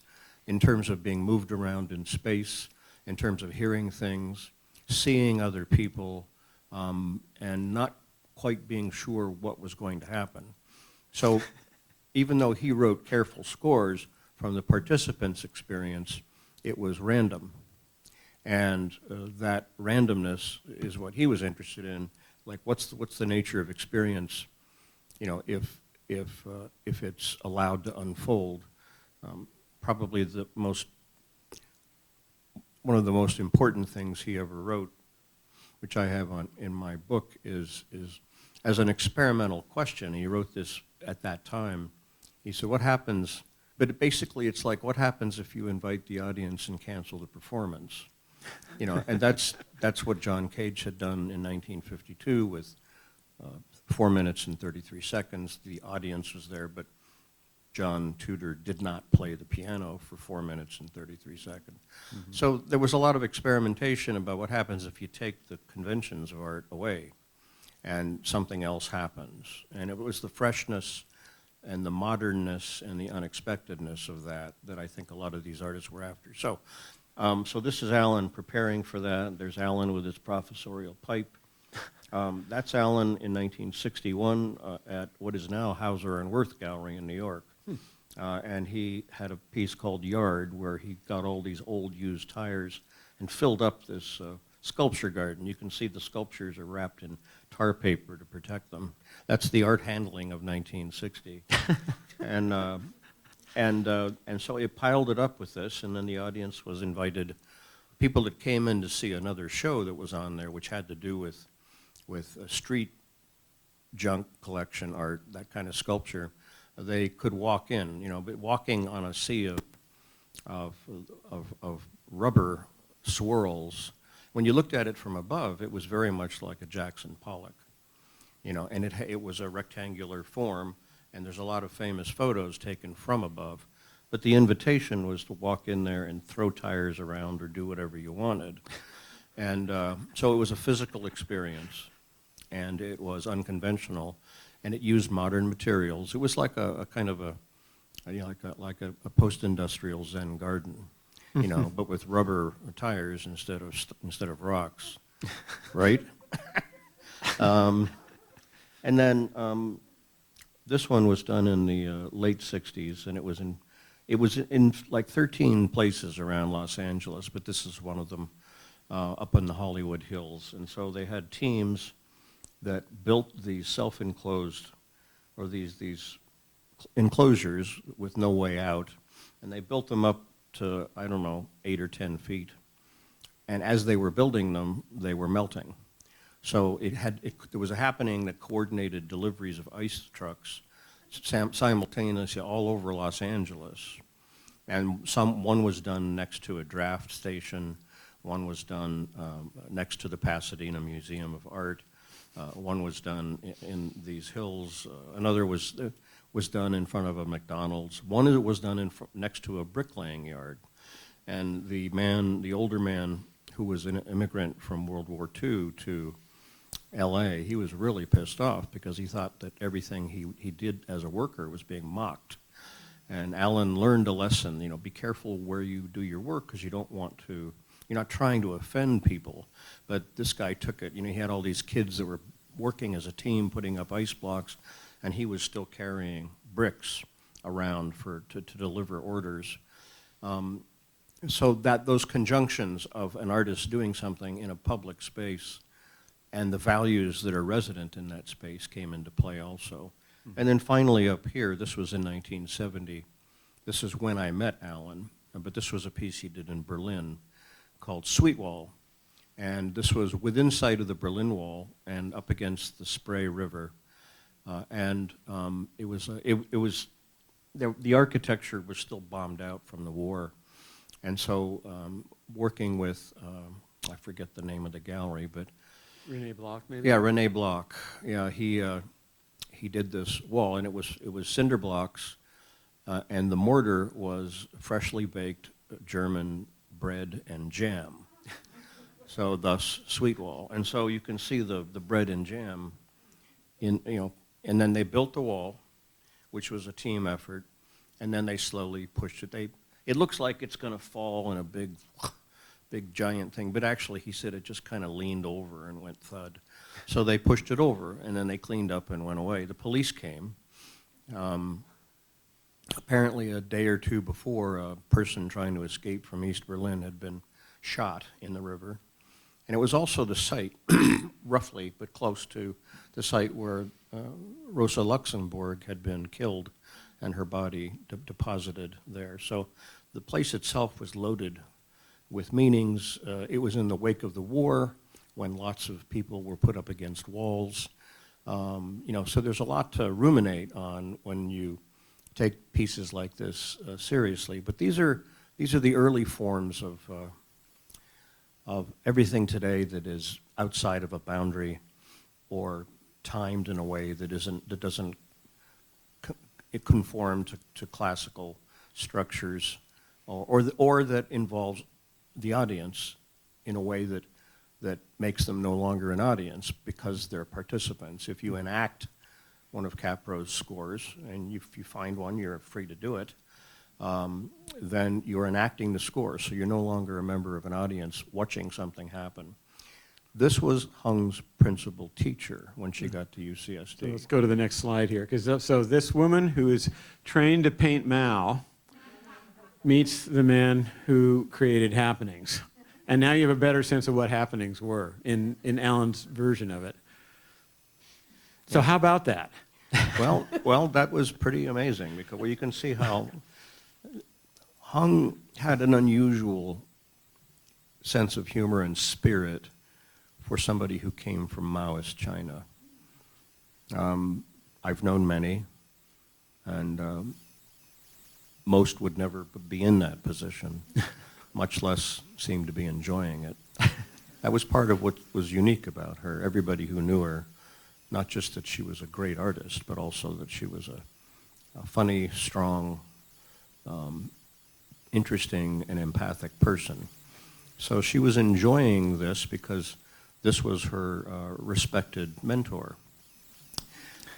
in terms of being moved around in space, in terms of hearing things, seeing other people, and not quite being sure what was going to happen. So even though he wrote careful scores, from the participants' experience, it was random. And that randomness is what he was interested in. Like, what's the nature of experience, you know, if it's allowed to unfold? Probably one of the most important things he ever wrote, which I have in my book, is as an experimental question. He wrote this at that time. He said, what happens, but basically it's like, what happens if you invite the audience and cancel the performance? You know, and that's what John Cage had done in 1952 with 4 minutes and 33 seconds. The audience was there, but John Tudor did not play the piano for 4 minutes and 33 seconds. Mm-hmm. So there was a lot of experimentation about what happens if you take the conventions of art away and something else happens. And it was the freshness and the modernness and the unexpectedness of that I think a lot of these artists were after. So this is Alan preparing for that. There's Alan with his professorial pipe. That's Alan in 1961 at what is now Hauser and Wirth Gallery in New York. And he had a piece called Yard, where he got all these old used tires and filled up this sculpture garden. You can see the sculptures are wrapped in tar paper to protect them. That's the art handling of 1960. And so he piled it up with this, and then the audience was invited. People that came in to see another show that was on there, which had to do with street junk collection art, that kind of sculpture, they could walk in, you know, but walking on a sea of rubber swirls. When you looked at it from above, it was very much like a Jackson Pollock, you know, and it was a rectangular form, and there's a lot of famous photos taken from above. But the invitation was to walk in there and throw tires around or do whatever you wanted. And so it was a physical experience, and it was unconventional, and it used modern materials. It was like a kind of a, you know, like a post-industrial Zen garden, you know, but with rubber tires instead of rocks, right? And then this one was done in the late '60s, and it was in like 13 places around Los Angeles, but this is one of them up in the Hollywood Hills. And so they had teams that built these self-enclosed or these enclosures with no way out, and they built them up to, I don't know, 8 or 10 feet. And as they were building them, they were melting. So there was a happening that coordinated deliveries of ice trucks simultaneously all over Los Angeles. And one was done next to a draft station, one was done next to the Pasadena Museum of Art, one was done in these hills, another was done in front of a McDonald's, one was done next to a bricklaying yard. And the older man who was an immigrant from World War II to LA, he was really pissed off because he thought that everything he did as a worker was being mocked. And Alan learned a lesson, be careful where you do your work because you're not trying to offend people. But this guy took it, he had all these kids that were working as a team putting up ice blocks, and he was still carrying bricks around to deliver orders. So that those conjunctions of an artist doing something in a public space and the values that are resident in that space came into play also. And then finally up here, this was in 1970. This is when I met Alan, but this was a piece he did in Berlin called Sweet Wall. And this was within sight of the Berlin Wall and up against the Spree River. It was the architecture was still bombed out from the war. And so working with, I forget the name of the gallery, but René Bloch, maybe? yeah, René Bloch. Yeah, he did this wall, and it was cinder blocks, and the mortar was freshly baked German bread and jam. So thus Sweet Wall. And so you can see the bread and jam and then they built the wall, which was a team effort, and then they slowly pushed it. It looks like it's going to fall in a big giant thing, but actually he said it just kind of leaned over and went thud. So they pushed it over, and then they cleaned up and went away. The police came. Apparently a day or two before, a person trying to escape from East Berlin had been shot in the river. And it was also the site, roughly, but close to the site where Rosa Luxemburg had been killed and her body deposited there. So the place itself was loaded with meanings. It was in the wake of the war when lots of people were put up against walls. So there's a lot to ruminate on when you take pieces like this seriously. But these are the early forms of everything today that is outside of a boundary or timed in a way that doesn't conform to classical structures, or that involves the audience in a way that makes them no longer an audience because they're participants. If you enact one of Capro's scores, and if you find one, you're free to do it, then you're enacting the score, so you're no longer a member of an audience watching something happen. This was Hung's principal teacher when she got to UCSD. So let's go to the next slide here. So this woman who is trained to paint Mao meets the man who created happenings. And now you have a better sense of what happenings were in Alan's version of it. So how about that? Well, that was pretty amazing because you can see how Hung had an unusual sense of humor and spirit for somebody who came from Maoist China. I've known many, and most would never be in that position, much less seem to be enjoying it. That was part of what was unique about her. Everybody who knew her, not just that she was a great artist, but also that she was a funny, strong, interesting, and empathic person. So she was enjoying this because this was her respected mentor.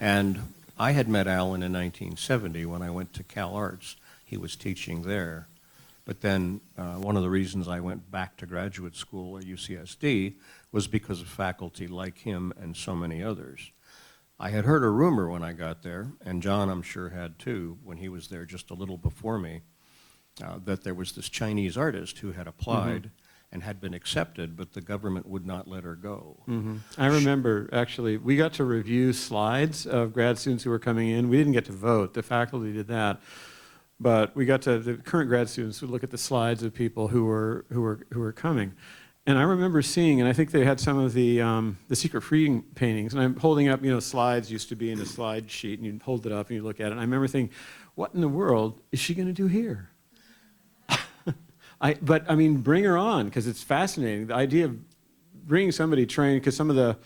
And I had met Alan in 1970 when I went to Cal Arts. He was teaching there. But then one of the reasons I went back to graduate school at UCSD was because of faculty like him and so many others. I had heard a rumor when I got there, and John I'm sure had too when he was there just a little before me, that there was this Chinese artist who had applied and had been accepted, but the government would not let her go. I remember, actually, we got to review slides of grad students who were coming in. We didn't get to vote. The faculty did that. But we got to, the current grad students would look at the slides of people who were coming. And I remember seeing, and I think they had some of the secret freedom paintings, and I'm holding up, slides used to be in a slide sheet, and you'd hold it up and you look at it, and I remember thinking, what in the world is she going to do here? But bring her on, because it's fascinating. The idea of bringing somebody trained, because some of the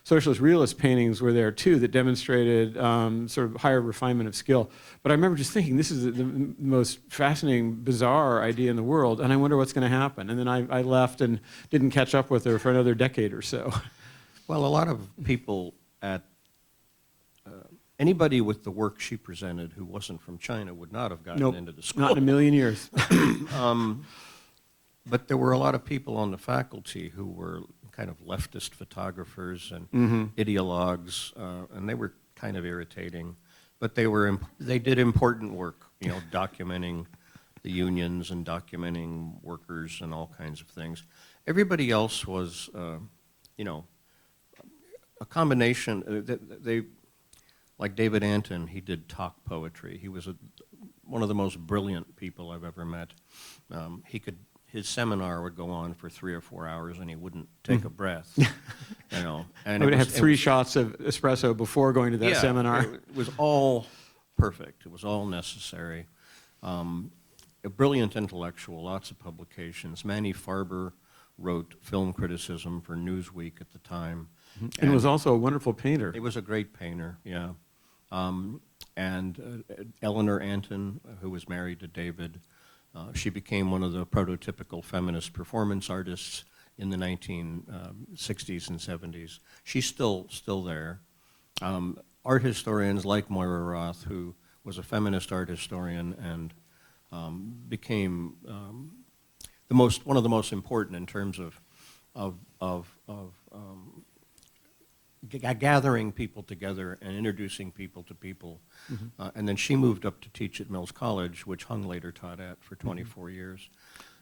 socialist realist paintings were there too that demonstrated sort of higher refinement of skill. But I remember just thinking, this is the most fascinating, bizarre idea in the world, and I wonder what's going to happen. And then I left and didn't catch up with her for another decade or so. Well, a lot of people at anybody with the work she presented who wasn't from China would not have gotten into the school. Not in a million years. But there were a lot of people on the faculty who were kind of leftist photographers and ideologues, and they were kind of irritating. But they did important work, documenting the unions and documenting workers and all kinds of things. Everybody else was, a combination. Like David Anton, he did talk poetry. He was one of the most brilliant people I've ever met. His seminar would go on for 3 or 4 hours, and he wouldn't take a breath. And I would have 3 shots of espresso before going to that seminar. It was all perfect. It was all necessary. A brilliant intellectual, lots of publications. Manny Farber wrote film criticism for Newsweek at the time. And was also a wonderful painter. He was a great painter, yeah. Eleanor Anton, who was married to David, she became one of the prototypical feminist performance artists in the 1960s and 70s. She's still there. Art historians like Moira Roth, who was a feminist art historian and became one of the most important in terms of gathering people together and introducing people to people. And then she moved up to teach at Mills College, which Hung later taught at for 24 years.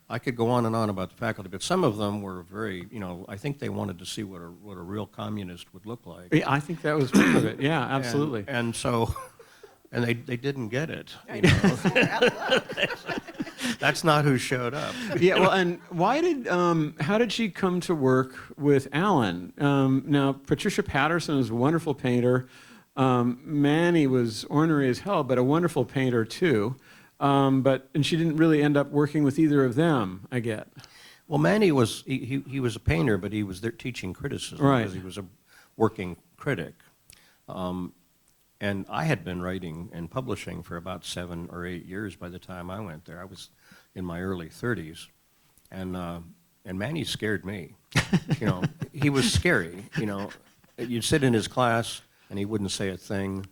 I could go on and on about the faculty, but some of them were very, I think they wanted to see what a real communist would look like. Yeah, I think that was part of it. Yeah, absolutely. And so, and they didn't get it. That's not who showed up. Yeah, well, and how did she come to work with Alan? Now, Patricia Patterson was a wonderful painter. Manny was ornery as hell, but a wonderful painter too. And she didn't really end up working with either of them, I get. Well, Manny was, he was a painter, but he was there teaching criticism because he was a working critic. And I had been writing and publishing for about 7 or 8 years by the time I went there. I was in my early 30s, and Manny scared me. He was scary. You'd sit in his class, and he wouldn't say a thing,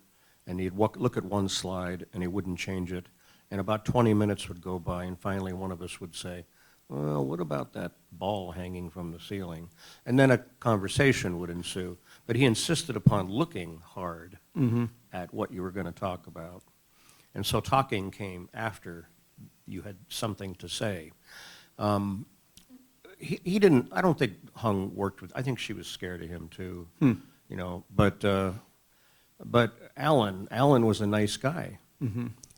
and he'd look at one slide, and he wouldn't change it, and about 20 minutes would go by, and finally one of us would say, well, what about that ball hanging from the ceiling? And then a conversation would ensue. But he insisted upon looking hard at what you were going to talk about. And so talking came after you had something to say. He didn't, I don't think Hung worked with, I think she was scared of him too, but Alan was a nice guy.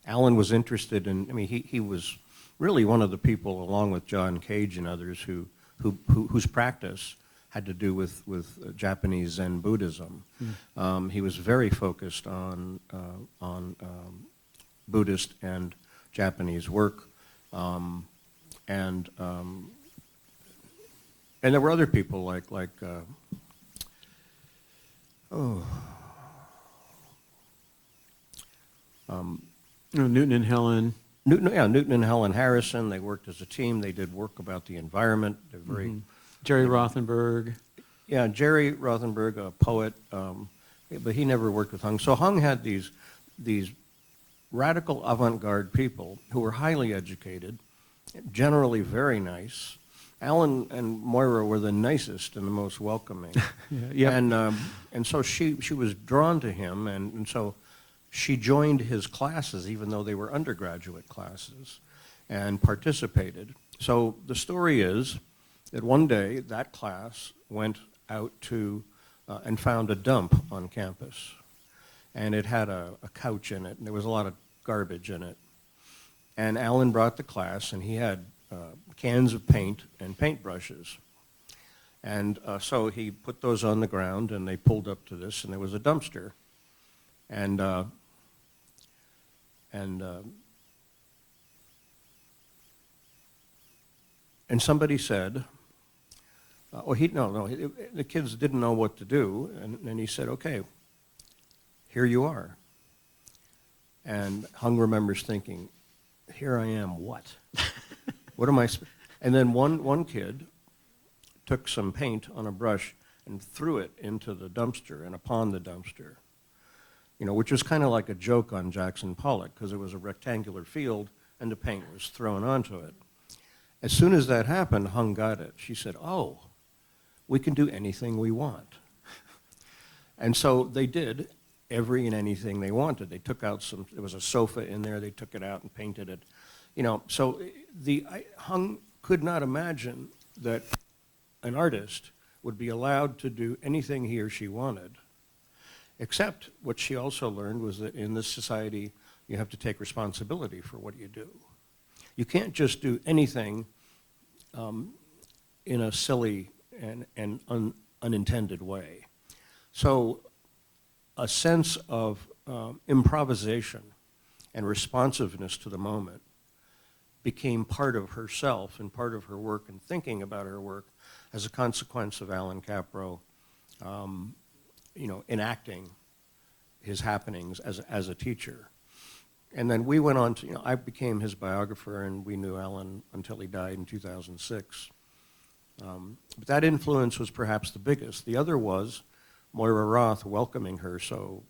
Alan was interested in, he was really one of the people, along with John Cage and others, whose practice had to do with Japanese Zen Buddhism. He was very focused on Buddhist and Japanese work, and there were other people like Newton and Helen. Newton and Helen Harrison. They worked as a team. They did work about the environment. They're very Jerry Rothenberg. Yeah, Jerry Rothenberg, a poet, but he never worked with Hung. So Hung had these radical avant-garde people who were highly educated, generally very nice. Alan and Moira were the nicest and the most welcoming. And so she was drawn to him, and so she joined his classes, even though they were undergraduate classes, and participated. So the story is that one day that class went out to and found a dump on campus. And it had a couch in it, and there was a lot of garbage in it. And Alan brought the class, and he had cans of paint and paintbrushes. And so he put those on the ground, and they pulled up to this, and there was a dumpster. And somebody said, the kids didn't know what to do, and he said, okay, here you are. And Hung remembers thinking, here I am, what? What am I? And then one kid took some paint on a brush and threw it into the dumpster and upon the dumpster, which was kind of like a joke on Jackson Pollock, because it was a rectangular field and the paint was thrown onto it. As soon as that happened, Hung got it. She said, oh, we can do anything we want. And so they did every and anything they wanted. They took out there was a sofa in there, they took it out and painted it. So Hung could not imagine that an artist would be allowed to do anything he or she wanted, except what she also learned was that in this society, you have to take responsibility for what you do. You can't just do anything in a silly and unintended way. So a sense of improvisation and responsiveness to the moment became part of herself and part of her work and thinking about her work as a consequence of Alan Capro, enacting his happenings as a teacher. And then we went on to, I became his biographer, and we knew Alan until he died in 2006. But that influence was perhaps the biggest. The other was Moira Roth welcoming her so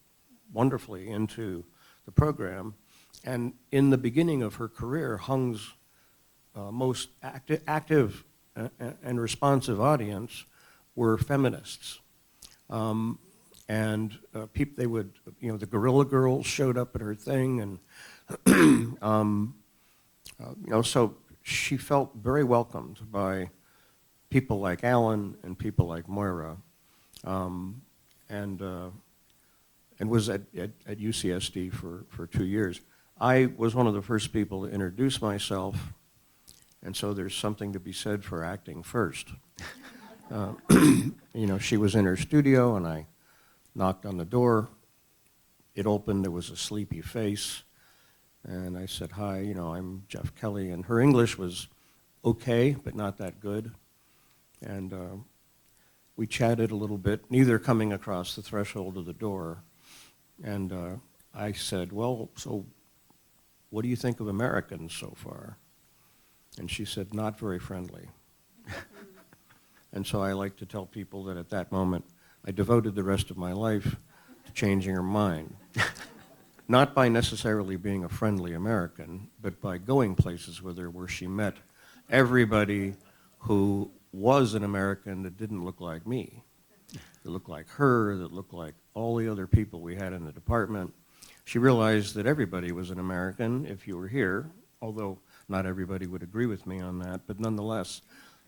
wonderfully into the program. And in the beginning of her career, Hung's most active and responsive audience were feminists. And they would, the Guerrilla Girls showed up at her thing, and so she felt very welcomed by people like Alan and people like Moira, and was at UCSD for 2 years. I was one of the first people to introduce myself, and so there's something to be said for acting first. She was in her studio, and I knocked on the door. It opened, there was a sleepy face, and I said, hi, I'm Jeff Kelley, and her English was okay, but not that good. And we chatted a little bit, neither coming across the threshold of the door. And I said, well, so what do you think of Americans so far? And she said, not very friendly. And so I like to tell people that at that moment, I devoted the rest of my life to changing her mind. Not by necessarily being a friendly American, but by going places with her where she met everybody who was an American that didn't look like me, that looked like her, that looked like all the other people we had in the department. She realized that everybody was an American if you were here, although not everybody would agree with me on that, but nonetheless,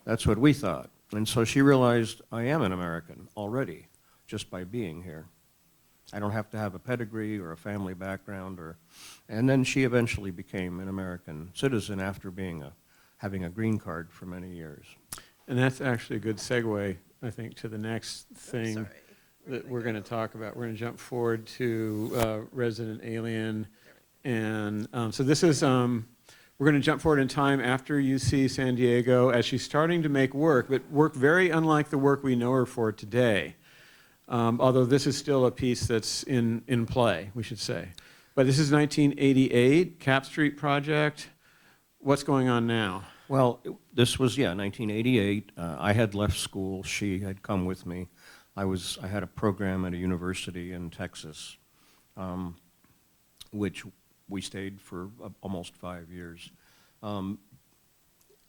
that's what we thought. And so she realized I am an American already, just by being here. I don't have to have a pedigree or a family background, and then she eventually became an American citizen after having a green card for many years. And that's actually a good segue, I think, to the next thing that we're going to talk about. We're going to jump forward to Resident Alien. And so this is, we're going to jump forward in time after UC San Diego as she's starting to make work, but work very unlike the work we know her for today. Although this is still a piece that's in play, we should say. But this is 1988, Cap Street Project. What's going on now? Well, this was, 1988. I had left school. She had come with me. I had a program at a university in Texas, which we stayed for almost 5 years.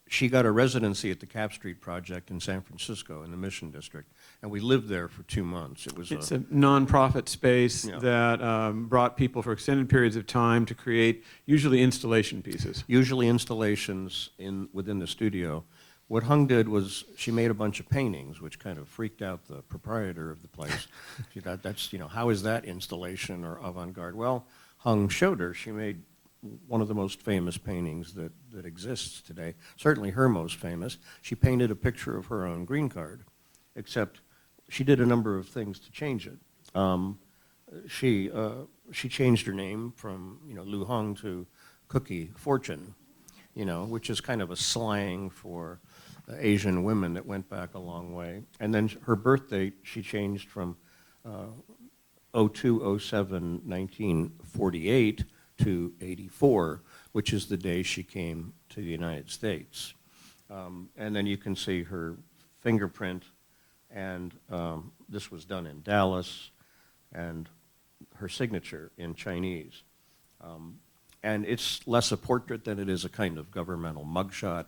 She got a residency at the Cap Street Project in San Francisco in the Mission District, and we lived there for 2 months. It's a nonprofit space that brought people for extended periods of time to create usually installation pieces. Usually installations within the studio, what Hung did was she made a bunch of paintings, which kind of freaked out the proprietor of the place. She thought, that's, how is that installation or avant-garde? Well, Hung showed her. She made one of the most famous paintings that exists today, certainly her most famous. She painted a picture of her own green card, except she did a number of things to change it. She changed her name from, Lu Hung to Cookie Fortune, which is kind of a slang for Asian women that went back a long way. And then her birth date, she changed from 02/07/1948 to 84, which is the day she came to the United States. And then you can see her fingerprint, and this was done in Dallas, and her signature in Chinese. And it's less a portrait than it is a kind of governmental mugshot.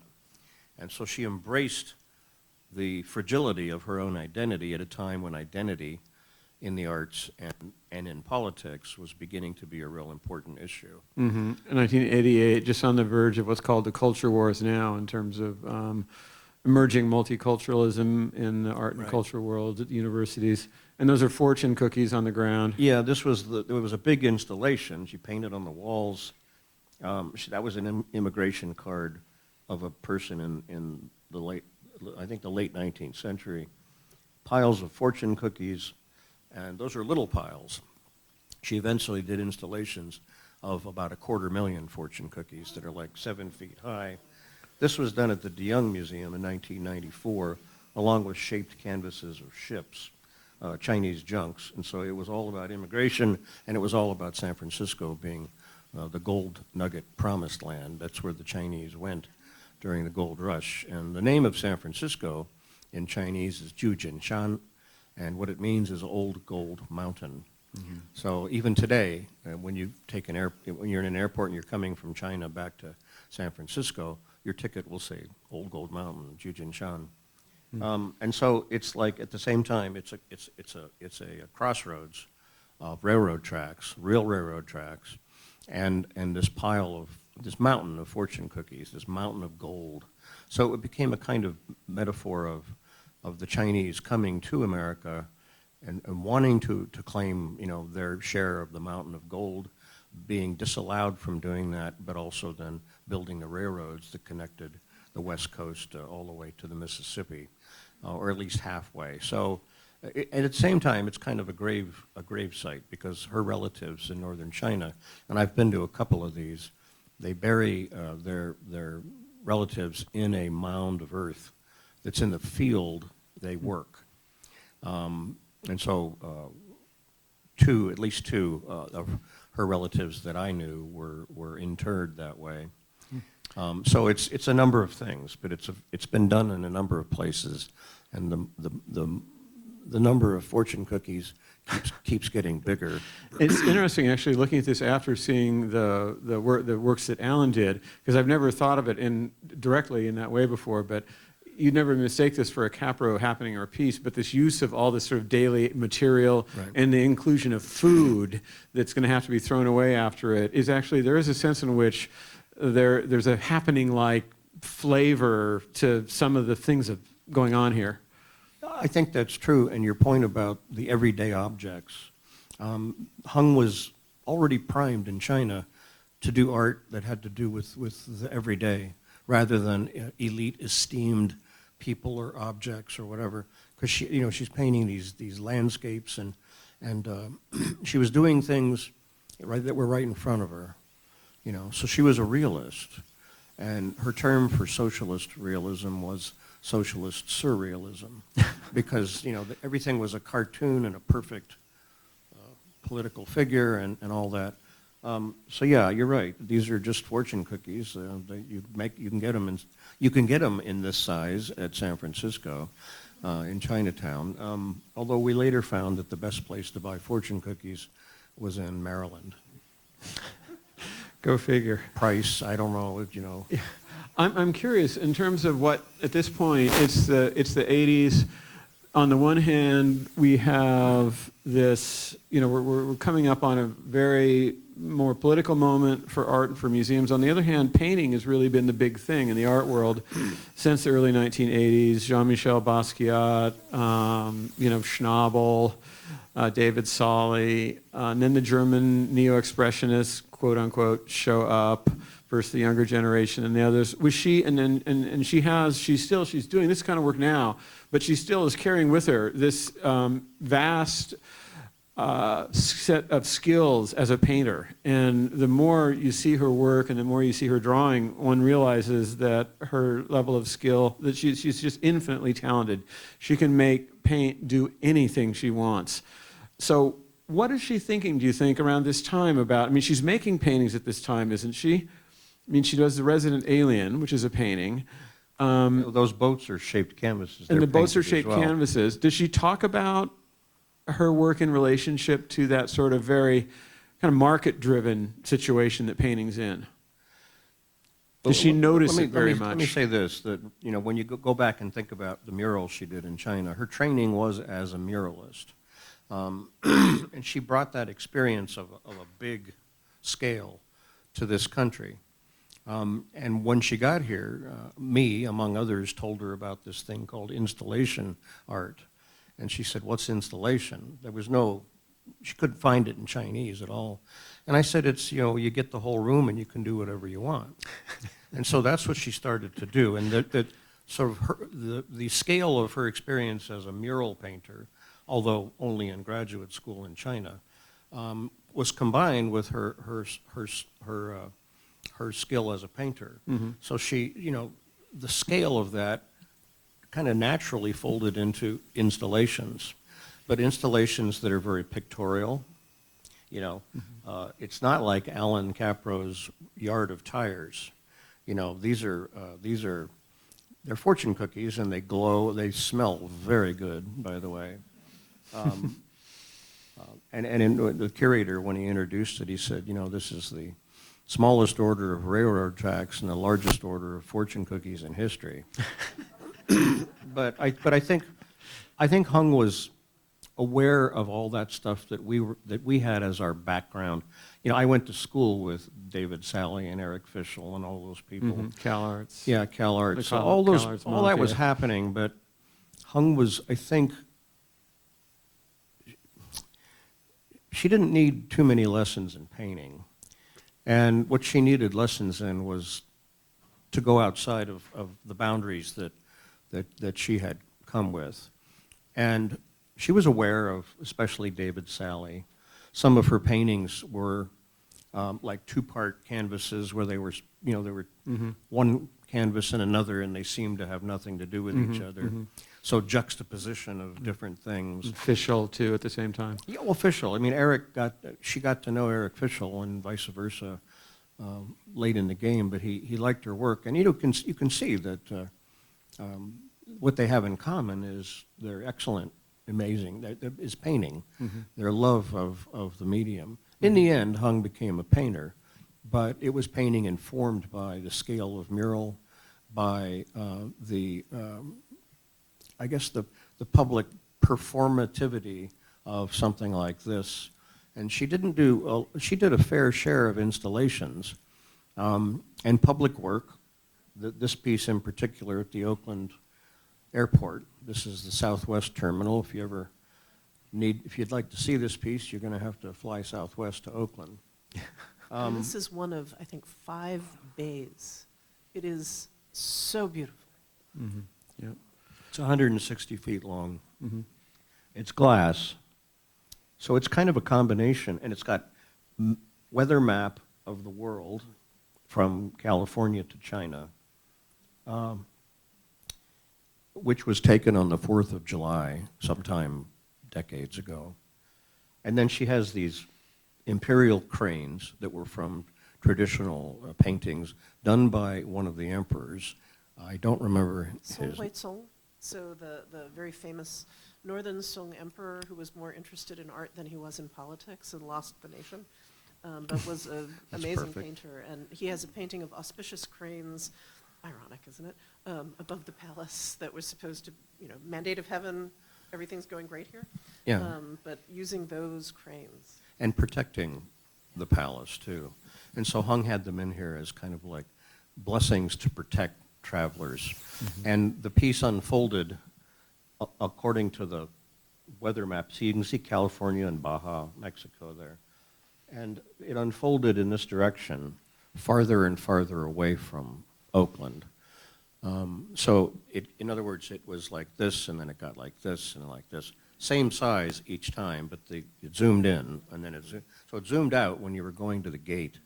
And so she embraced the fragility of her own identity at a time when identity in the arts and in politics was beginning to be a real important issue. Mm-hmm. In 1988, just on the verge of what's called the culture wars now in terms of emerging multiculturalism in the art and culture world at universities. And those are fortune cookies on the ground. Yeah, there was a big installation. She painted on the walls. That was an immigration card of a person in the late 19th century. Piles of fortune cookies, and those are little piles. She eventually did installations of about 250,000 fortune cookies that are like 7 feet high. This was done at the De Young Museum in 1994, along with shaped canvases of ships, Chinese junks. And so it was all about immigration, and it was all about San Francisco being the gold nugget promised land. That's where the Chinese went during the gold rush. And the name of San Francisco in Chinese is Jujinshan, and what it means is Old Gold Mountain. Mm-hmm. So even today, when you're in an airport and you're coming from China back to San Francisco, your ticket will say Old Gold Mountain, Jujinshan. Mm-hmm. And so it's like at the same time, it's a crossroads of railroad tracks, real railroad tracks, and this mountain of fortune cookies, this mountain of gold. So it became a kind of metaphor of the Chinese coming to America and wanting to claim, their share of the mountain of gold, being disallowed from doing that, but also then building the railroads that connected the West Coast all the way to the Mississippi, or at least halfway. So, and at the same time, it's kind of a grave site, because her relatives in northern China, and I've been to a couple of these, they bury their relatives in a mound of earth that's in the field they work. And so at least two of her relatives that I knew were interred that way. So it's a number of things, but it's been done in a number of places, and the number of fortune cookies keeps getting bigger. It's interesting, actually, looking at this after seeing the works that Alan did, because I've never thought of it directly in that way before, but you'd never mistake this for a capro happening or a piece, but this use of all this sort of daily material and the inclusion of food that's going to have to be thrown away after it is actually, there is a sense in which there's a happening-like flavor to some of the things going on here. I think that's true, and your point about the everyday objects. Hung was already primed in China to do art that had to do with the everyday, rather than elite, esteemed people or objects or whatever. Because she's painting these landscapes, and she was doing things that were right in front of her. So she was a realist, and her term for socialist realism was socialist surrealism, because everything was a cartoon and a perfect political figure and all that. So yeah, you're right. These are just fortune cookies. You can get them in this size at San Francisco, in Chinatown. Although we later found that the best place to buy fortune cookies was in Maryland. Go figure. Price, I don't know. I'm curious in terms of what at this point it's the 80s. on the one hand, we have this, we're coming up on a very more political moment for art and for museums. On the other hand, painting has really been the big thing in the art world since the early 1980s. Jean-Michel Basquiat, Schnabel, David Solly, and then the German neo-expressionists, quote unquote, show up versus the younger generation and the others. Was she, and she's doing this kind of work now, but she still is carrying with her this vast set of skills as a painter. And the more you see her work and the more you see her drawing, one realizes that her level of skill, that she's just infinitely talented. She can make paint do anything she wants. So what is she thinking, do you think, around this time about, she's making paintings at this time, isn't she? She does The Resident Alien, which is a painting. Those boats are shaped canvases. And They're the boats are painted as shaped well. canvases. Does she talk about her work in relationship to that sort of very kind of market-driven situation that painting's in? Does she notice it very much? Let me say this, that when you go back and think about the murals she did in China, her training was as a muralist. And she brought that experience of a big scale to this country. And when she got here, me, among others, told her about this thing called installation art. And she said, "What's installation?" She couldn't find it in Chinese at all. And I said, it's, you get the whole room and you can do whatever you want. And so that's what she started to do. And that sort of the scale of her experience as a mural painter, although only in graduate school in China, was combined with her skill as a painter. Mm-hmm. So she, the scale of that kind of naturally folded into installations, but installations that are very pictorial. It's not like Alan Capro's Yard of Tires. They're fortune cookies, and they glow. They smell very good, by the way. And the curator, when he introduced it, he said, this is the smallest order of railroad tracks and the largest order of fortune cookies in history. But I think Hung was aware of all that stuff that we had as our background. I went to school with David Sally and Eric Fischel and all those people. Mm-hmm. Cal Arts. Yeah, Cal Arts. So all that was happening, but Hung was, I think, she didn't need too many lessons in painting. And what she needed lessons in was to go outside of the boundaries that she had come with. And she was aware of, especially David Sally. Some of her paintings were like two-part canvases where they were, mm-hmm. one canvas and another, and they seemed to have nothing to do with mm-hmm, each other. Mm-hmm. So juxtaposition of different things. Fischel, too, at the same time. Yeah, well, Fischel. She got to know Eric Fischel and vice versa late in the game, but he liked her work. And you can see that what they have in common is they're excellent, amazing, is painting, mm-hmm. their love of the medium. Mm-hmm. In the end, Hung became a painter, but it was painting informed by the scale of mural, by the public performativity of something like this. And she did a fair share of installations and public work. This piece in particular at the Oakland Airport. This is the Southwest Terminal. If you'd like to see this piece, you're going to have to fly Southwest to Oakland. And this is one of, I think, 5 bays. It is so beautiful. Mm-hmm. Yep. It's 160 feet long. Mm-hmm. It's glass. So it's kind of a combination, and it's got weather map of the world from California to China, which was taken on the 4th of July sometime decades ago. And then she has these imperial cranes that were from traditional paintings done by one of the emperors. I don't remember Song his... Huizong, so the very famous Northern Song emperor who was more interested in art than he was in politics and lost the nation, but was an amazing perfect. painter. And he has a painting of auspicious cranes, ironic, isn't it, above the palace that was supposed to, mandate of heaven, everything's going great here. Yeah. But using those cranes. And protecting the palace, too. And so Hung had them in here as kind of like blessings to protect travelers. And the piece unfolded according to the weather map. So you can see California and Baja, Mexico there. And it unfolded in this direction, farther and farther away from Oakland. So in other words, it was like this, and then it got like this, and like this. Same size each time, but it zoomed in, and then so it zoomed out when you were going to the gate,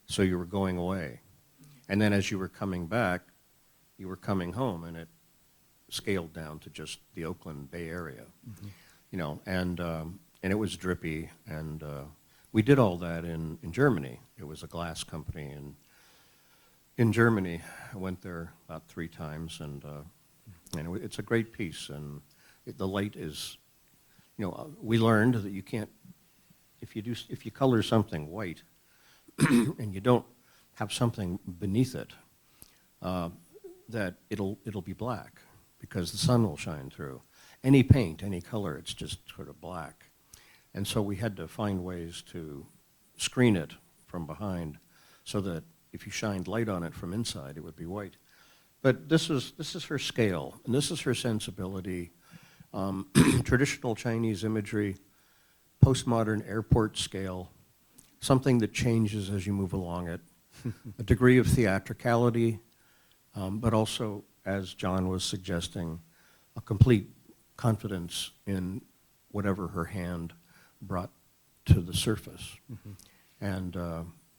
so you were going away. And then as you were coming back, you were coming home, and it scaled down to just the Oakland Bay Area, you know, and it was drippy, and we did all that in Germany. It was a glass company in Germany. I went there about 3 times, and it's a great piece, and the light is, you know, we learned that you can't, if you color something white and you don't have something beneath it, that it'll be black because the sun will shine through. Any paint, any color, it's just sort of black. And so we had to find ways to screen it from behind so that if you shined light on it from inside, it would be white. But this is her scale, and this is her sensibility. Traditional Chinese imagery, postmodern airport scale, something that changes as you move along it, a degree of theatricality, but also, as John was suggesting, a complete confidence in whatever her hand brought to the surface. And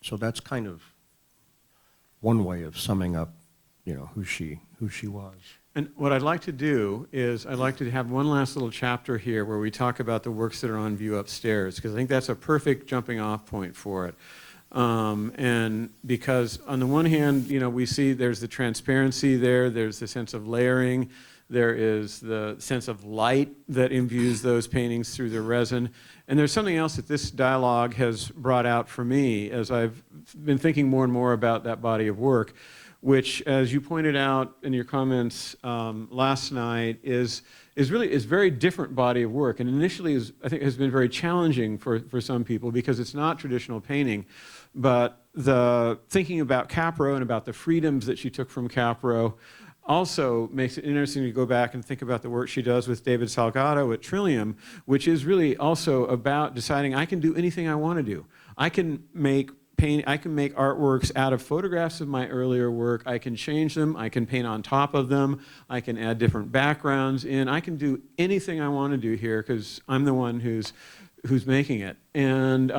so that's kind of one way of summing up, you know, who she was. And what I'd like to do is I'd like to have one last little chapter here where we talk about the works that are on view upstairs, because I think that's a perfect jumping off point for it. And because on the one hand, you know, we see there's the transparency there's the sense of layering, there is the sense of light that imbues those paintings through the resin. And there's something else that this dialogue has brought out for me as I've been thinking more and more about that body of work, which, as you pointed out in your comments last night, is very different body of work. And initially, I think, has been very challenging for some people because it's not traditional painting. But the thinking about Capro and about the freedoms that she took from Capro also makes it interesting to go back and think about the work she does with David Salgado at Trillium, which is really also about deciding I can do anything I want to do. I can make artworks out of photographs of my earlier work. I can change them. I can paint on top of them. I can add different backgrounds in. I can do anything I want to do here because I'm the one who's making it, and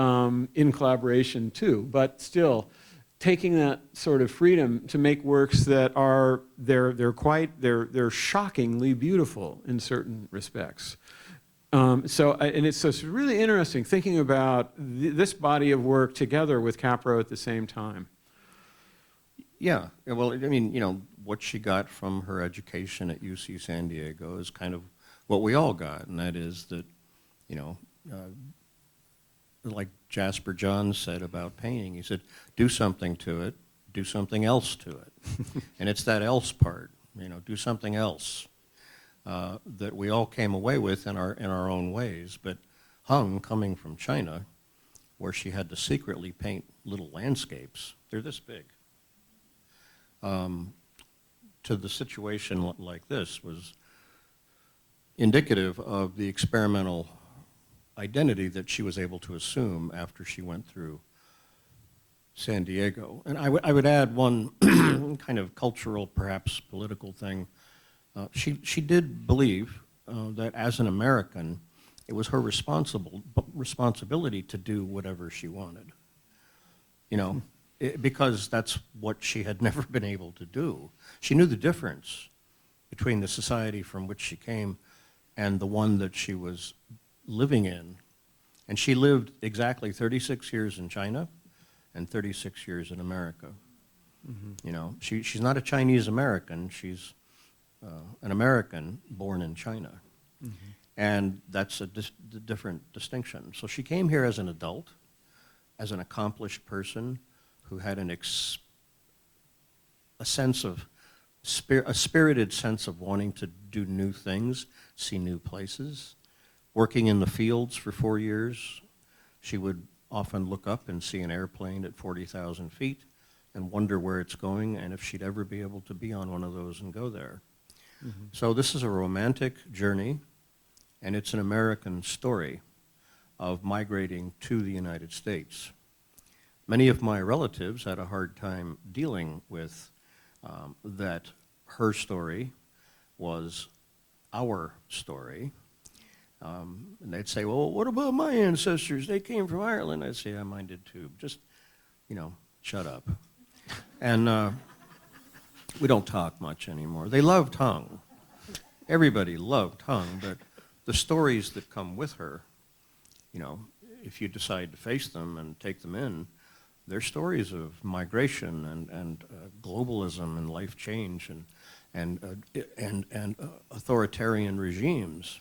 in collaboration too. But still, taking that sort of freedom to make works that are they're shockingly beautiful in certain respects. And it's really interesting thinking about this body of work together with Capro at the same time. Yeah, well, I mean, you know, what she got from her education at UC San Diego is kind of what we all got, and that is that, you know, like Jasper Johns said about painting, he said, do something to it, do something else to it. And it's that else part, you know, do something else. That we all came away with in our own ways. But Hung, coming from China, where she had to secretly paint little landscapes, they're this big, to the situation like this was indicative of the experimental identity that she was able to assume after she went through San Diego. And I would add one kind of cultural, perhaps political thing. She did believe that as an American, it was her responsibility to do whatever she wanted. You know, because that's what she had never been able to do. She knew the difference between the society from which she came and the one that she was living in. And she lived exactly 36 years in China and 36 years in America. You know, she's not a Chinese American, she's an American born in China. And that's a different distinction. So she came here as an adult, as an accomplished person who had a sense of a spirited sense of wanting to do new things, see new places. Working in the fields for 4 years, she would often look up and see an airplane at 40,000 feet and wonder where it's going and if she'd ever be able to be on one of those and go there. Mm-hmm. So this is a romantic journey, and it's an American story of migrating to the United States. Many of my relatives had a hard time dealing with that her story was our story. And they'd say, well, what about my ancestors? They came from Ireland. I'd say, yeah, mine did too. Just, shut up. And we don't talk much anymore. They loved Hung. Everybody loved Hung, but the stories that come with her, if you decide to face them and take them in, they're stories of migration and globalism and life change and authoritarian regimes,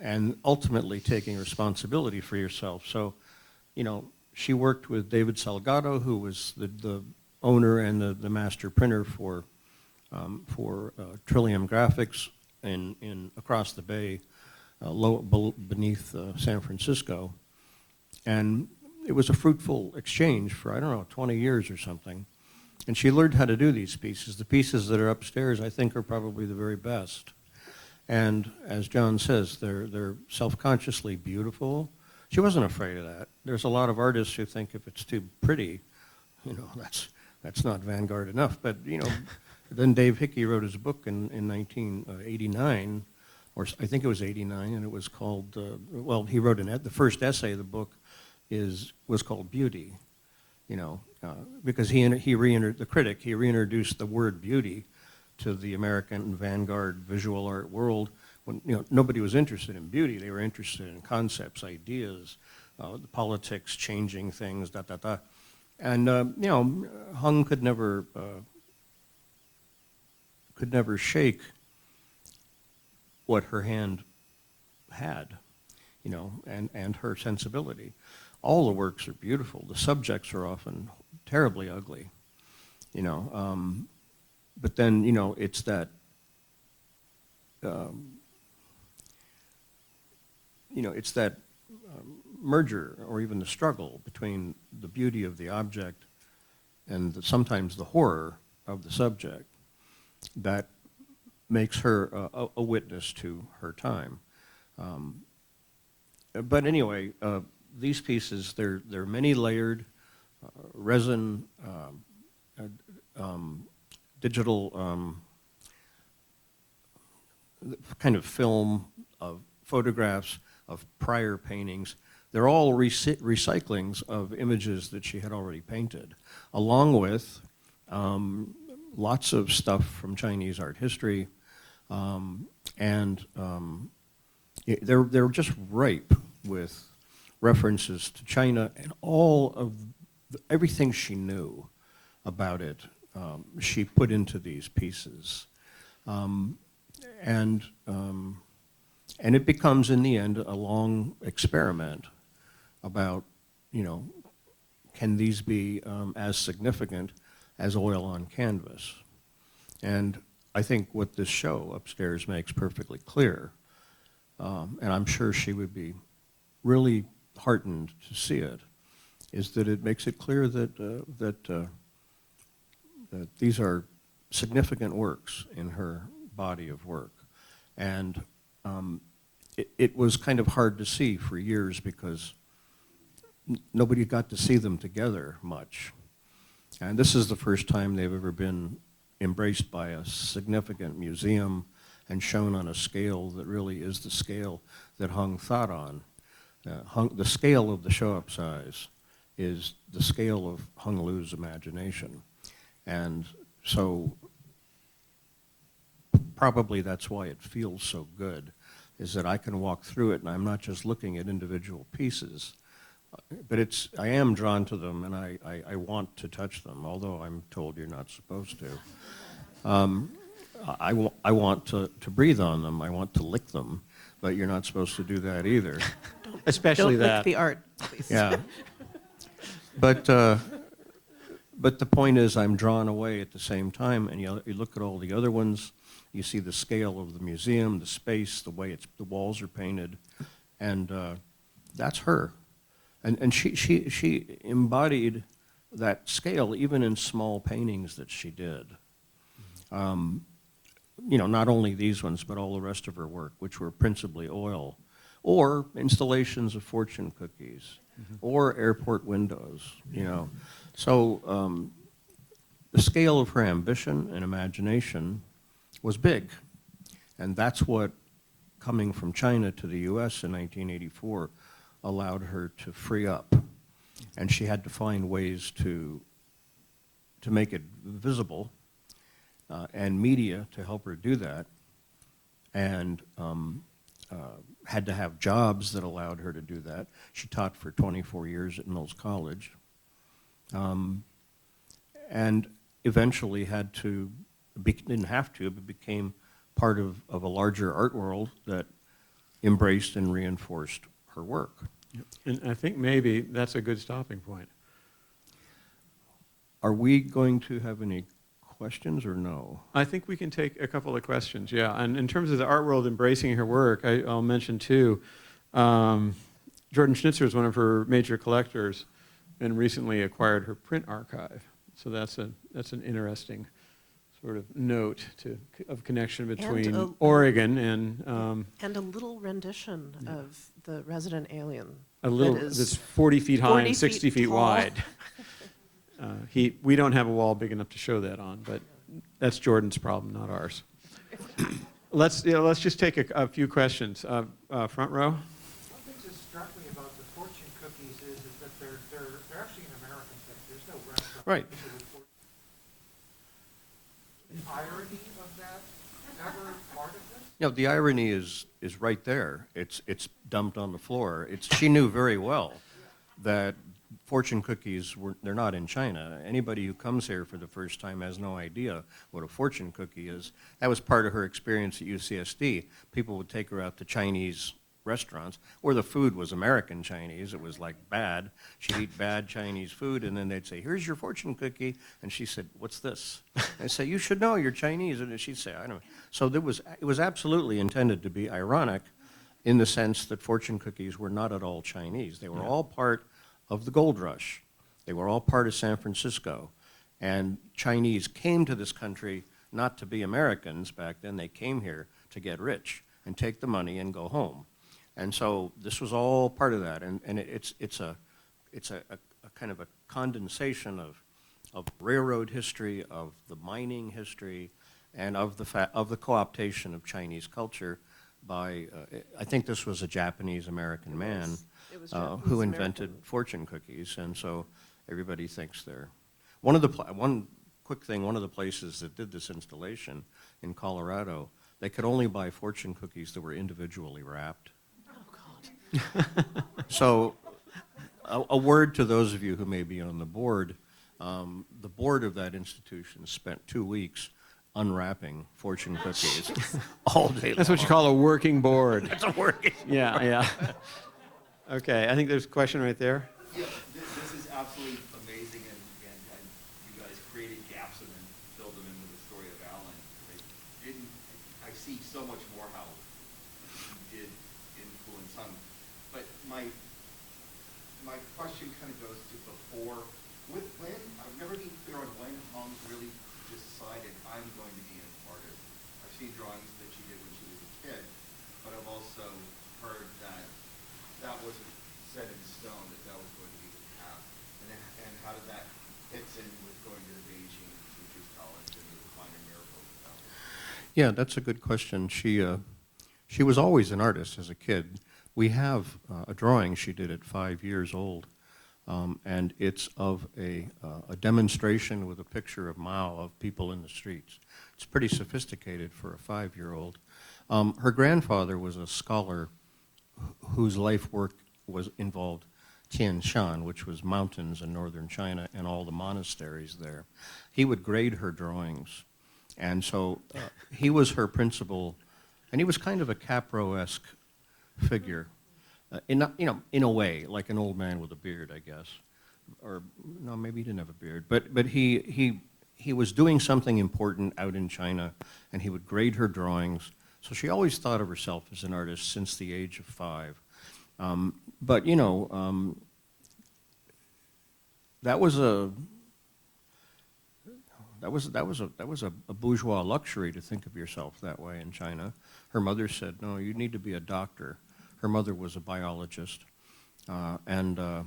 and ultimately taking responsibility for yourself. So, she worked with David Salgado, who was the owner and the master printer for Trillium Graphics in across the bay, beneath San Francisco, and it was a fruitful exchange for 20 years or something. And she learned how to do these pieces. The pieces that are upstairs, I think, are probably the very best. And as John says, they're self-consciously beautiful. She wasn't afraid of that. There's a lot of artists who think if it's too pretty, that's not Vanguard enough. But then Dave Hickey wrote his book in 1989, or I think it was 89, and it was called. He wrote the first essay of the book was called Beauty, because he reintroduced the word beauty to the American Vanguard visual art world. When nobody was interested in beauty, they were interested in concepts, ideas, the politics, changing things, and Hung could never shake what her hand had, and her sensibility. All the works are beautiful. The subjects are often terribly ugly, but then it's that. It's that merger or even the struggle between the beauty of the object and sometimes the horror of the subject that makes her a witness to her time. But anyway, these pieces, they're many layered, resin, digital kind of film of photographs of prior paintings. They're all recyclings of images that she had already painted, along with lots of stuff from Chinese art history, and they're just ripe with references to China, and all of everything she knew about it, she put into these pieces. And it becomes, in the end, a long experiment about, can these be as significant as oil on canvas? And I think what this show upstairs makes perfectly clear, and I'm sure she would be really heartened to see it, is that it makes it clear that these are significant works in her body of work. And it was kind of hard to see for years because nobody got to see them together much. And this is the first time they've ever been embraced by a significant museum and shown on a scale that really is the scale that Hung thought on. The scale of the show-up size is the scale of Hung Lu's imagination. And so probably that's why it feels so good, is that I can walk through it and I'm not just looking at individual pieces, but I am drawn to them and I want to touch them, although I'm told you're not supposed to. I want to breathe on them, I want to lick them, but you're not supposed to do that either. Especially Don't that. lick the art, please. Yeah. But But the point is, I'm drawn away at the same time, and you look at all the other ones, you see the scale of the museum, the space, the way the walls are painted, and that's her. And she embodied that scale even in small paintings that she did. Not only these ones, but all the rest of her work, which were principally oil, or installations of fortune cookies, or airport windows, So the scale of her ambition and imagination was big. And that's what coming from China to the US in 1984 allowed her to free up. And she had to find ways to make it visible, and media to help her do that, and had to have jobs that allowed her to do that. She taught for 24 years at Mills College, and eventually didn't have to, but became part of a larger art world that embraced and reinforced her work. And I think maybe that's a good stopping point. Are we going to have any questions or no? I think we can take a couple of questions, yeah. And in terms of the art world embracing her work, I'll mention too, Jordan Schnitzer is one of her major collectors and recently acquired her print archive. So that's an interesting sort of note of connection between Oregon and a little rendition of the Resident Alien. that's 40 feet high and 60 feet wide. We don't have a wall big enough to show that on, but that's Jordan's problem, not ours. Let's just take a few questions. Front row. One thing that struck me about the fortune cookies is that they're actually an American thing. There's no restaurant. Right. The irony of that ever part of this? The irony is right there. It's dumped on the floor. She knew very well that fortune cookies they're not in China. Anybody who comes here for the first time has no idea what a fortune cookie is. That was part of her experience at UCSD. People would take her out to Chinese restaurants where the food was American Chinese. It was like bad. She'd eat bad Chinese food, and then they'd say, "Here's your fortune cookie." And she said, "What's this?" I'd say, "You should know, you're Chinese." And she'd say, "I don't know." So it was absolutely intended to be ironic in the sense that fortune cookies were not at all Chinese. They were all part of the gold rush. They were all part of San Francisco. And Chinese came to this country not to be Americans back then. They came here to get rich and take the money and go home. And so this was all part of that. And it's a kind of a condensation of railroad history, of the mining history, and of the co-optation of Chinese culture by, I think this was a Japanese-American man who invented fortune cookies, and so everybody thinks they're. One quick thing, one of the places that did this installation in Colorado, they could only buy fortune cookies that were individually wrapped. Oh, God. So a word to those of you who may be on the board. The board of that institution spent 2 weeks unwrapping fortune cookies all day long. That's what you call a working board. That's a working. Yeah. Okay, I think there's a question right there. Yeah, this is absolutely amazing, and you guys created gaps and then filled them in with the story of Alan. I see so much more how he did influence him. But my question kind of goes to before. I've never been clear on when Hung really decided I'm going to be an artist. I've seen drawings that she did when she was a kid, but I've also heard that wasn't set in stone, that was going to be the path. And how did that fit in with going to the Beijing Teachers College and the Minor Miracles? Yeah, that's a good question. She was always an artist as a kid. We have a drawing she did at 5 years old, and it's of a demonstration with a picture of Mao, of people in the streets. It's pretty sophisticated for a 5-year-old. Her grandfather was a scholar whose life work involved Tian Shan, which was mountains in northern China and all the monasteries there. He would grade her drawings, and so he was her principal, and he was kind of a Capro-esque figure, in a way, like an old man with a beard, I guess. or no, maybe he didn't have a beard, but he was doing something important out in China, and he would grade her drawings. So she always thought of herself as an artist since the age of 5. But you know, that was a bourgeois luxury to think of yourself that way in China. Her mother said, "No, you need to be a doctor." Her mother was a biologist, and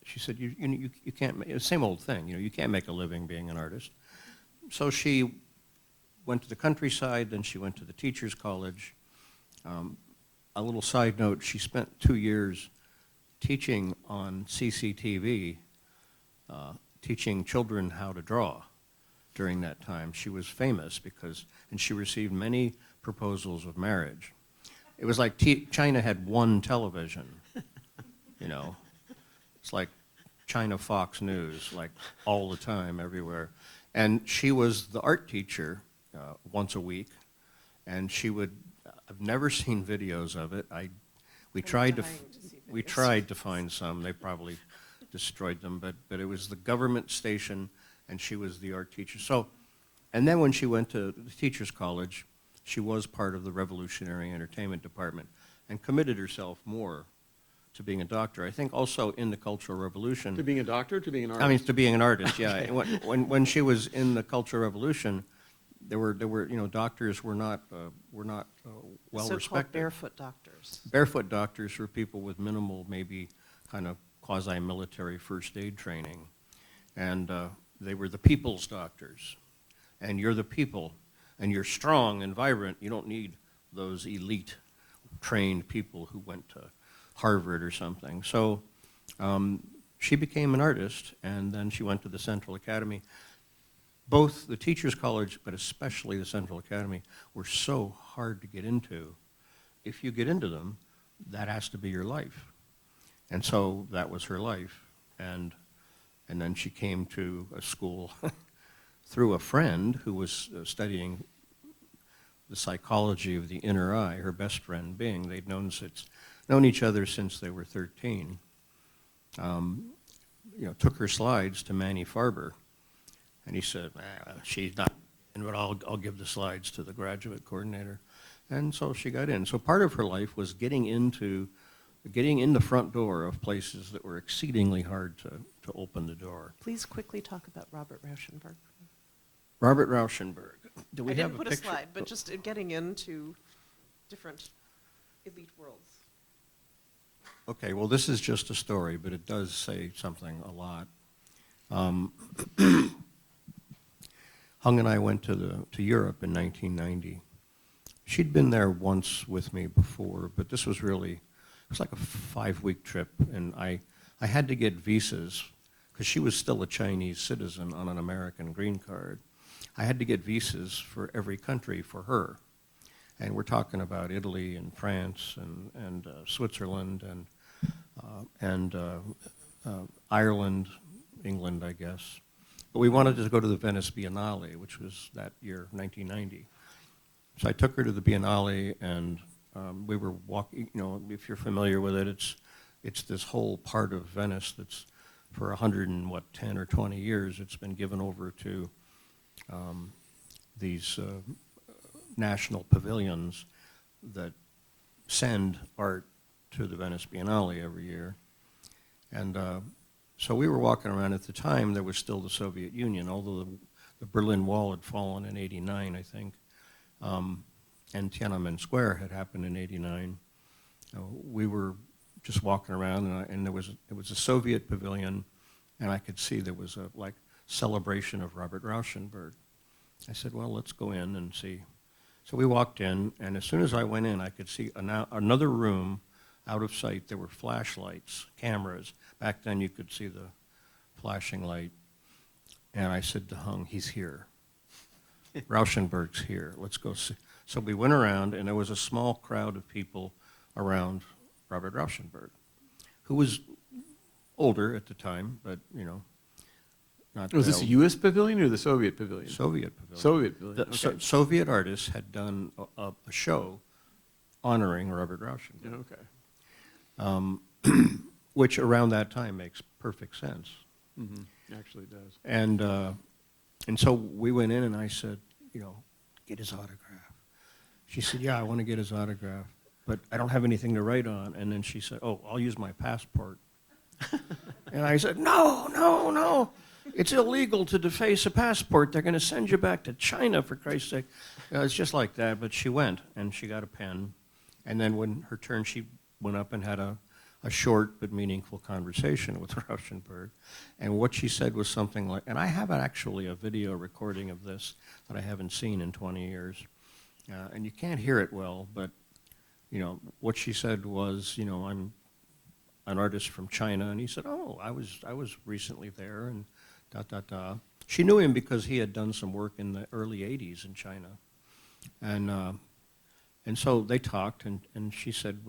she said, "You can't." Same old thing, you know. You can't make a living being an artist. So she went to the countryside. Then she went to the teachers' college. A little side note: she spent 2 years teaching on CCTV, teaching children how to draw. During that time, she was famous and she received many proposals of marriage. It was like China had one television, you know. It's like China Fox News, like all the time, everywhere. And she was the art teacher once a week, and she would, I've never seen videos of it. We tried to find some. They probably destroyed them, but it was the government station, and she was the art teacher. So, and then when she went to the teachers' college, she was part of the revolutionary entertainment department and committed herself more to being a doctor. I think also in the Cultural Revolution. To being a doctor, to being an artist? I mean, to being an artist, yeah. Okay. When she was in the Cultural Revolution, there were you know, doctors were not well respected. So-called barefoot doctors. Barefoot doctors were people with minimal, maybe kind of quasi-military first aid training, and they were the people's doctors. And you're the people, and you're strong and vibrant. You don't need those elite trained people who went to Harvard or something. So she became an artist, and then she went to the Central Academy. Both the Teachers College, but especially the Central Academy, were so hard to get into. If you get into them, that has to be your life. And so that was her life. And then she came to a school through a friend who was studying the psychology of the inner eye, her best friend being. They'd known each other since they were 13. You know, took her slides to Manny Farber, and he said, she's not in, but I'll give the slides to the graduate coordinator. And so she got in. So part of her life was getting in the front door of places that were exceedingly hard to open the door. Please quickly talk about Robert Rauschenberg. Robert Rauschenberg. Do we I have didn't put picture? a slide, but just getting into different elite worlds. Okay, well, this is just a story, but it does say something a lot. Hung and I went to Europe in 1990. She'd been there once with me before, but this was really, it was like a 5-week trip, and I had to get visas because she was still a Chinese citizen on an American green card. I had to get visas for every country for her. And we're talking about Italy and France and Switzerland and Ireland, England, I guess. But we wanted to go to the Venice Biennale, which was that year, 1990. So I took her to the Biennale, and we were walking, you know, if you're familiar with it, it's this whole part of Venice that's for 10 or 20 years, it's been given over to these national pavilions that send art to the Venice Biennale every year. And so we were walking around. At the time, there was still the Soviet Union, although the Berlin Wall had fallen in '89, I think, and Tiananmen Square had happened in '89. We were just walking around, and it was a Soviet pavilion, and I could see there was a celebration of Robert Rauschenberg. I said, well, let's go in and see. So we walked in, and as soon as I went in, I could see another room out of sight. There were flashlights, cameras. Back then you could see the flashing light. And I said to Hung, he's here. Rauschenberg's here. Let's go see. So we went around, and there was a small crowd of people around Robert Rauschenberg, who was older at the time, but, you know, not Was this a U.S. pavilion or the Soviet pavilion? Soviet pavilion. Soviet pavilion, okay. Soviet artists had done a show honoring Robert Rauschenberg. Okay. Which around that time makes perfect sense. Actually does. And so we went in, and I said, get his autograph. She said, yeah, I want to get his autograph, but I don't have anything to write on. And then she said, oh, I'll use my passport. And I said, no, no, no. It's illegal to deface a passport. They're going to send you back to China, for Christ's sake. It's just like that. But she went, and she got a pen. And then when her turn, she went up and had a short but meaningful conversation with Rauschenberg. And what she said was something like, and I have actually a video recording of this that I haven't seen in 20 years. And you can't hear it well, but what she said was, I'm an artist from China, and he said, oh, I was recently there, and She knew him because he had done some work in the early 80s in China. And so they talked, and she said,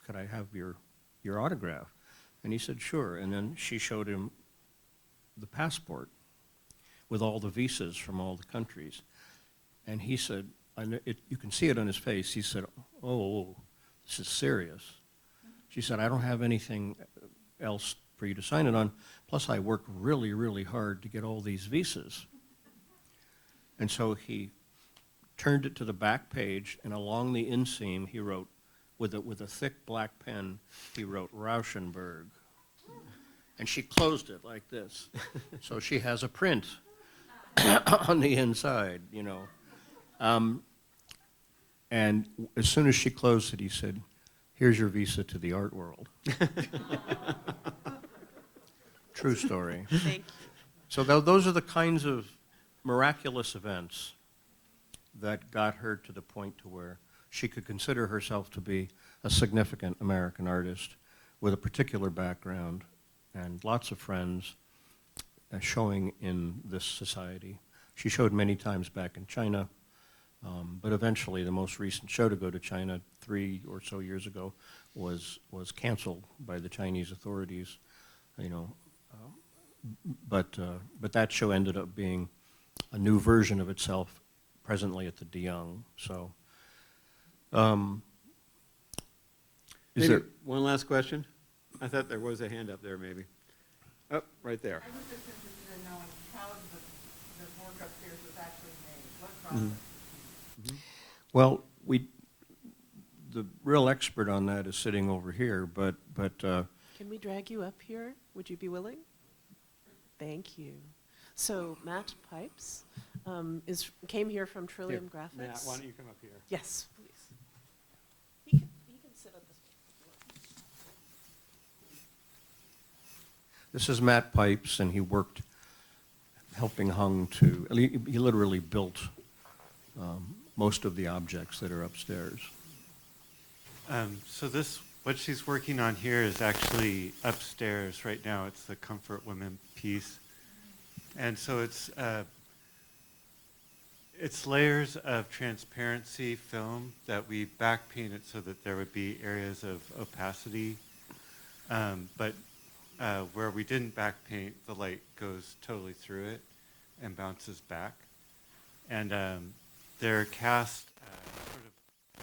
could I have your autograph? And he said, sure. And then she showed him the passport with all the visas from all the countries. And he said, you can see it on his face, he said, oh, this is serious. She said, I don't have anything else for you to sign it on, plus I work really, really hard to get all these visas. And so he turned it to the back page, and along the inseam he wrote, with a thick black pen, he wrote Rauschenberg. And she closed it like this. So she has a print on the inside, and as soon as she closed it, he said, here's your visa to the art world. True story. Thank you. So those are the kinds of miraculous events that got her to the point to where she could consider herself to be a significant American artist with a particular background and lots of friends showing in this society. She showed many times back in China, but eventually the most recent show to go to China 3 or so years ago was canceled by the Chinese authorities, but that show ended up being a new version of itself presently at the De Young. So, is there one last question? I thought there was a hand up there, maybe. Oh, right there. I was just interested in knowing how the work upstairs was actually made. What process? Well, the real expert on that is sitting over here, but Can we drag you up here? Would you be willing? Thank you. So Matt Pipes came here from Trillium Graphics. Matt, why don't you come up here? Yes, please. He can sit on this one. this is Matt Pipes, and he worked helping Hung to, he literally built most of the objects that are upstairs. So what she's working on here is actually upstairs right now. It's the Comfort Women piece. And so it's layers of transparency film that we back painted so that there would be areas of opacity. But where we didn't back paint, the light goes totally through it and bounces back. And they're cast sort of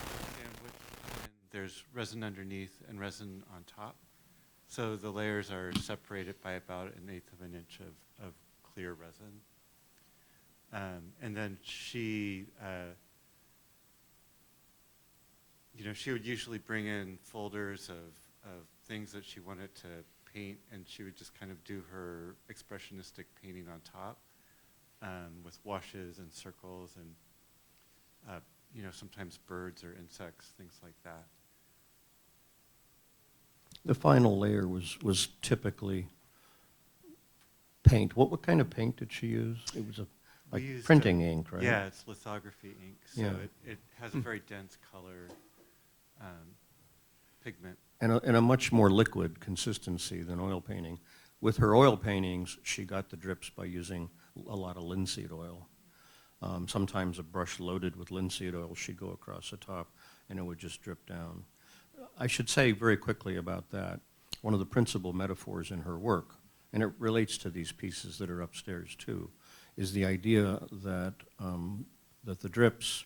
sandwiched, and there's resin underneath and resin on top. So the layers are separated by about 1/8 of an inch of clear resin. And then she would usually bring in folders of things that she wanted to paint, and she would just kind of do her expressionistic painting on top with washes and circles and sometimes birds or insects, things like that. The final layer was typically paint. What kind of paint did she use? It was We used, printing ink, right? Yeah, it's lithography ink, so Yeah. it has a very dense color pigment. And a much more liquid consistency than oil painting. With her oil paintings, she got the drips by using a lot of linseed oil. Sometimes a brush loaded with linseed oil, she'd go across the top, and it would just drip down. I should say very quickly about that, one of the principal metaphors in her work, and it relates to these pieces that are upstairs too, is the idea that the drips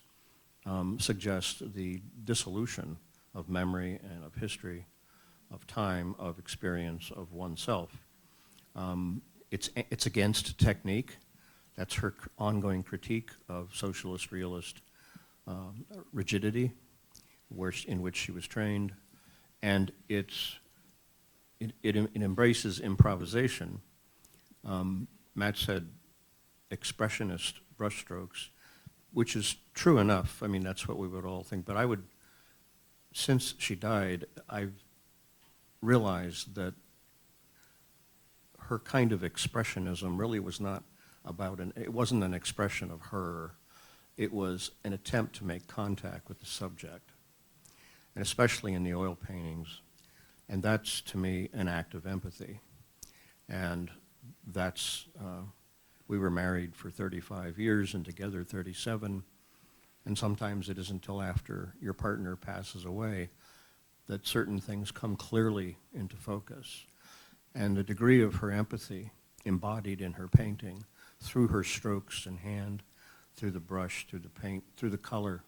suggest the dissolution of memory and of history, of time, of experience, of oneself. It's against technique. That's her ongoing critique of socialist realist rigidity, in which she was trained, and it embraces improvisation. Matt said expressionist brushstrokes, which is true enough. I mean, that's what we would all think. But since she died, I've realized that her kind of expressionism really was not it wasn't an expression of her. It was an attempt to make contact with the subject, and especially in the oil paintings. And that's, to me, an act of empathy. And we were married for 35 years and together 37, and sometimes it isn't until after your partner passes away that certain things come clearly into focus. And the degree of her empathy embodied in her painting, through her strokes in hand, through the brush, through the paint, through the color,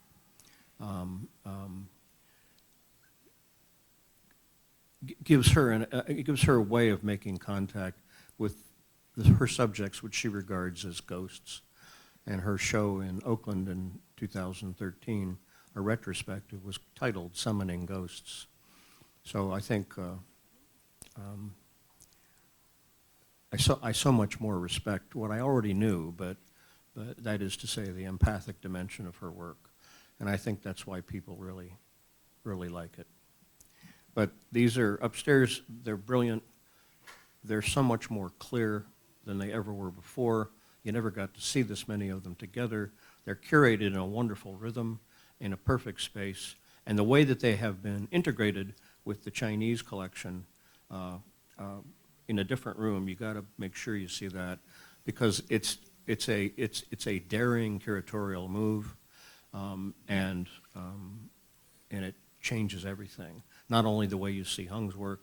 gives her a way of making contact with her subjects, which she regards as ghosts. And her show in Oakland in 2013, a retrospective, was titled "Summoning Ghosts." So I think I so much more respect what I already knew, but that is to say the empathic dimension of her work. And I think that's why people really, really like it. But these are upstairs, they're brilliant. They're so much more clear than they ever were before. You never got to see this many of them together. They're curated in a wonderful rhythm, in a perfect space. And the way that they have been integrated with the Chinese collection in a different room, you got to make sure you see that, because it's a daring curatorial move, and it changes everything. Not only the way you see Hung's work,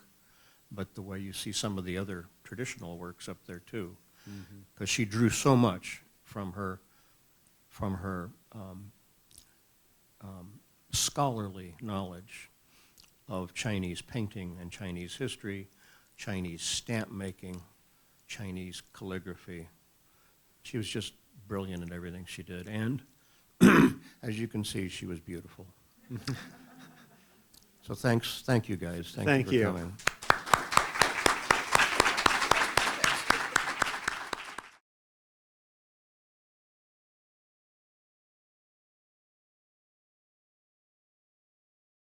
but the way you see some of the other traditional works up there too, because she drew so much from her scholarly knowledge of Chinese painting and Chinese history, Chinese stamp making, Chinese calligraphy. She was just brilliant in everything she did, and as you can see, she was beautiful. So thank you guys. Thank you for coming.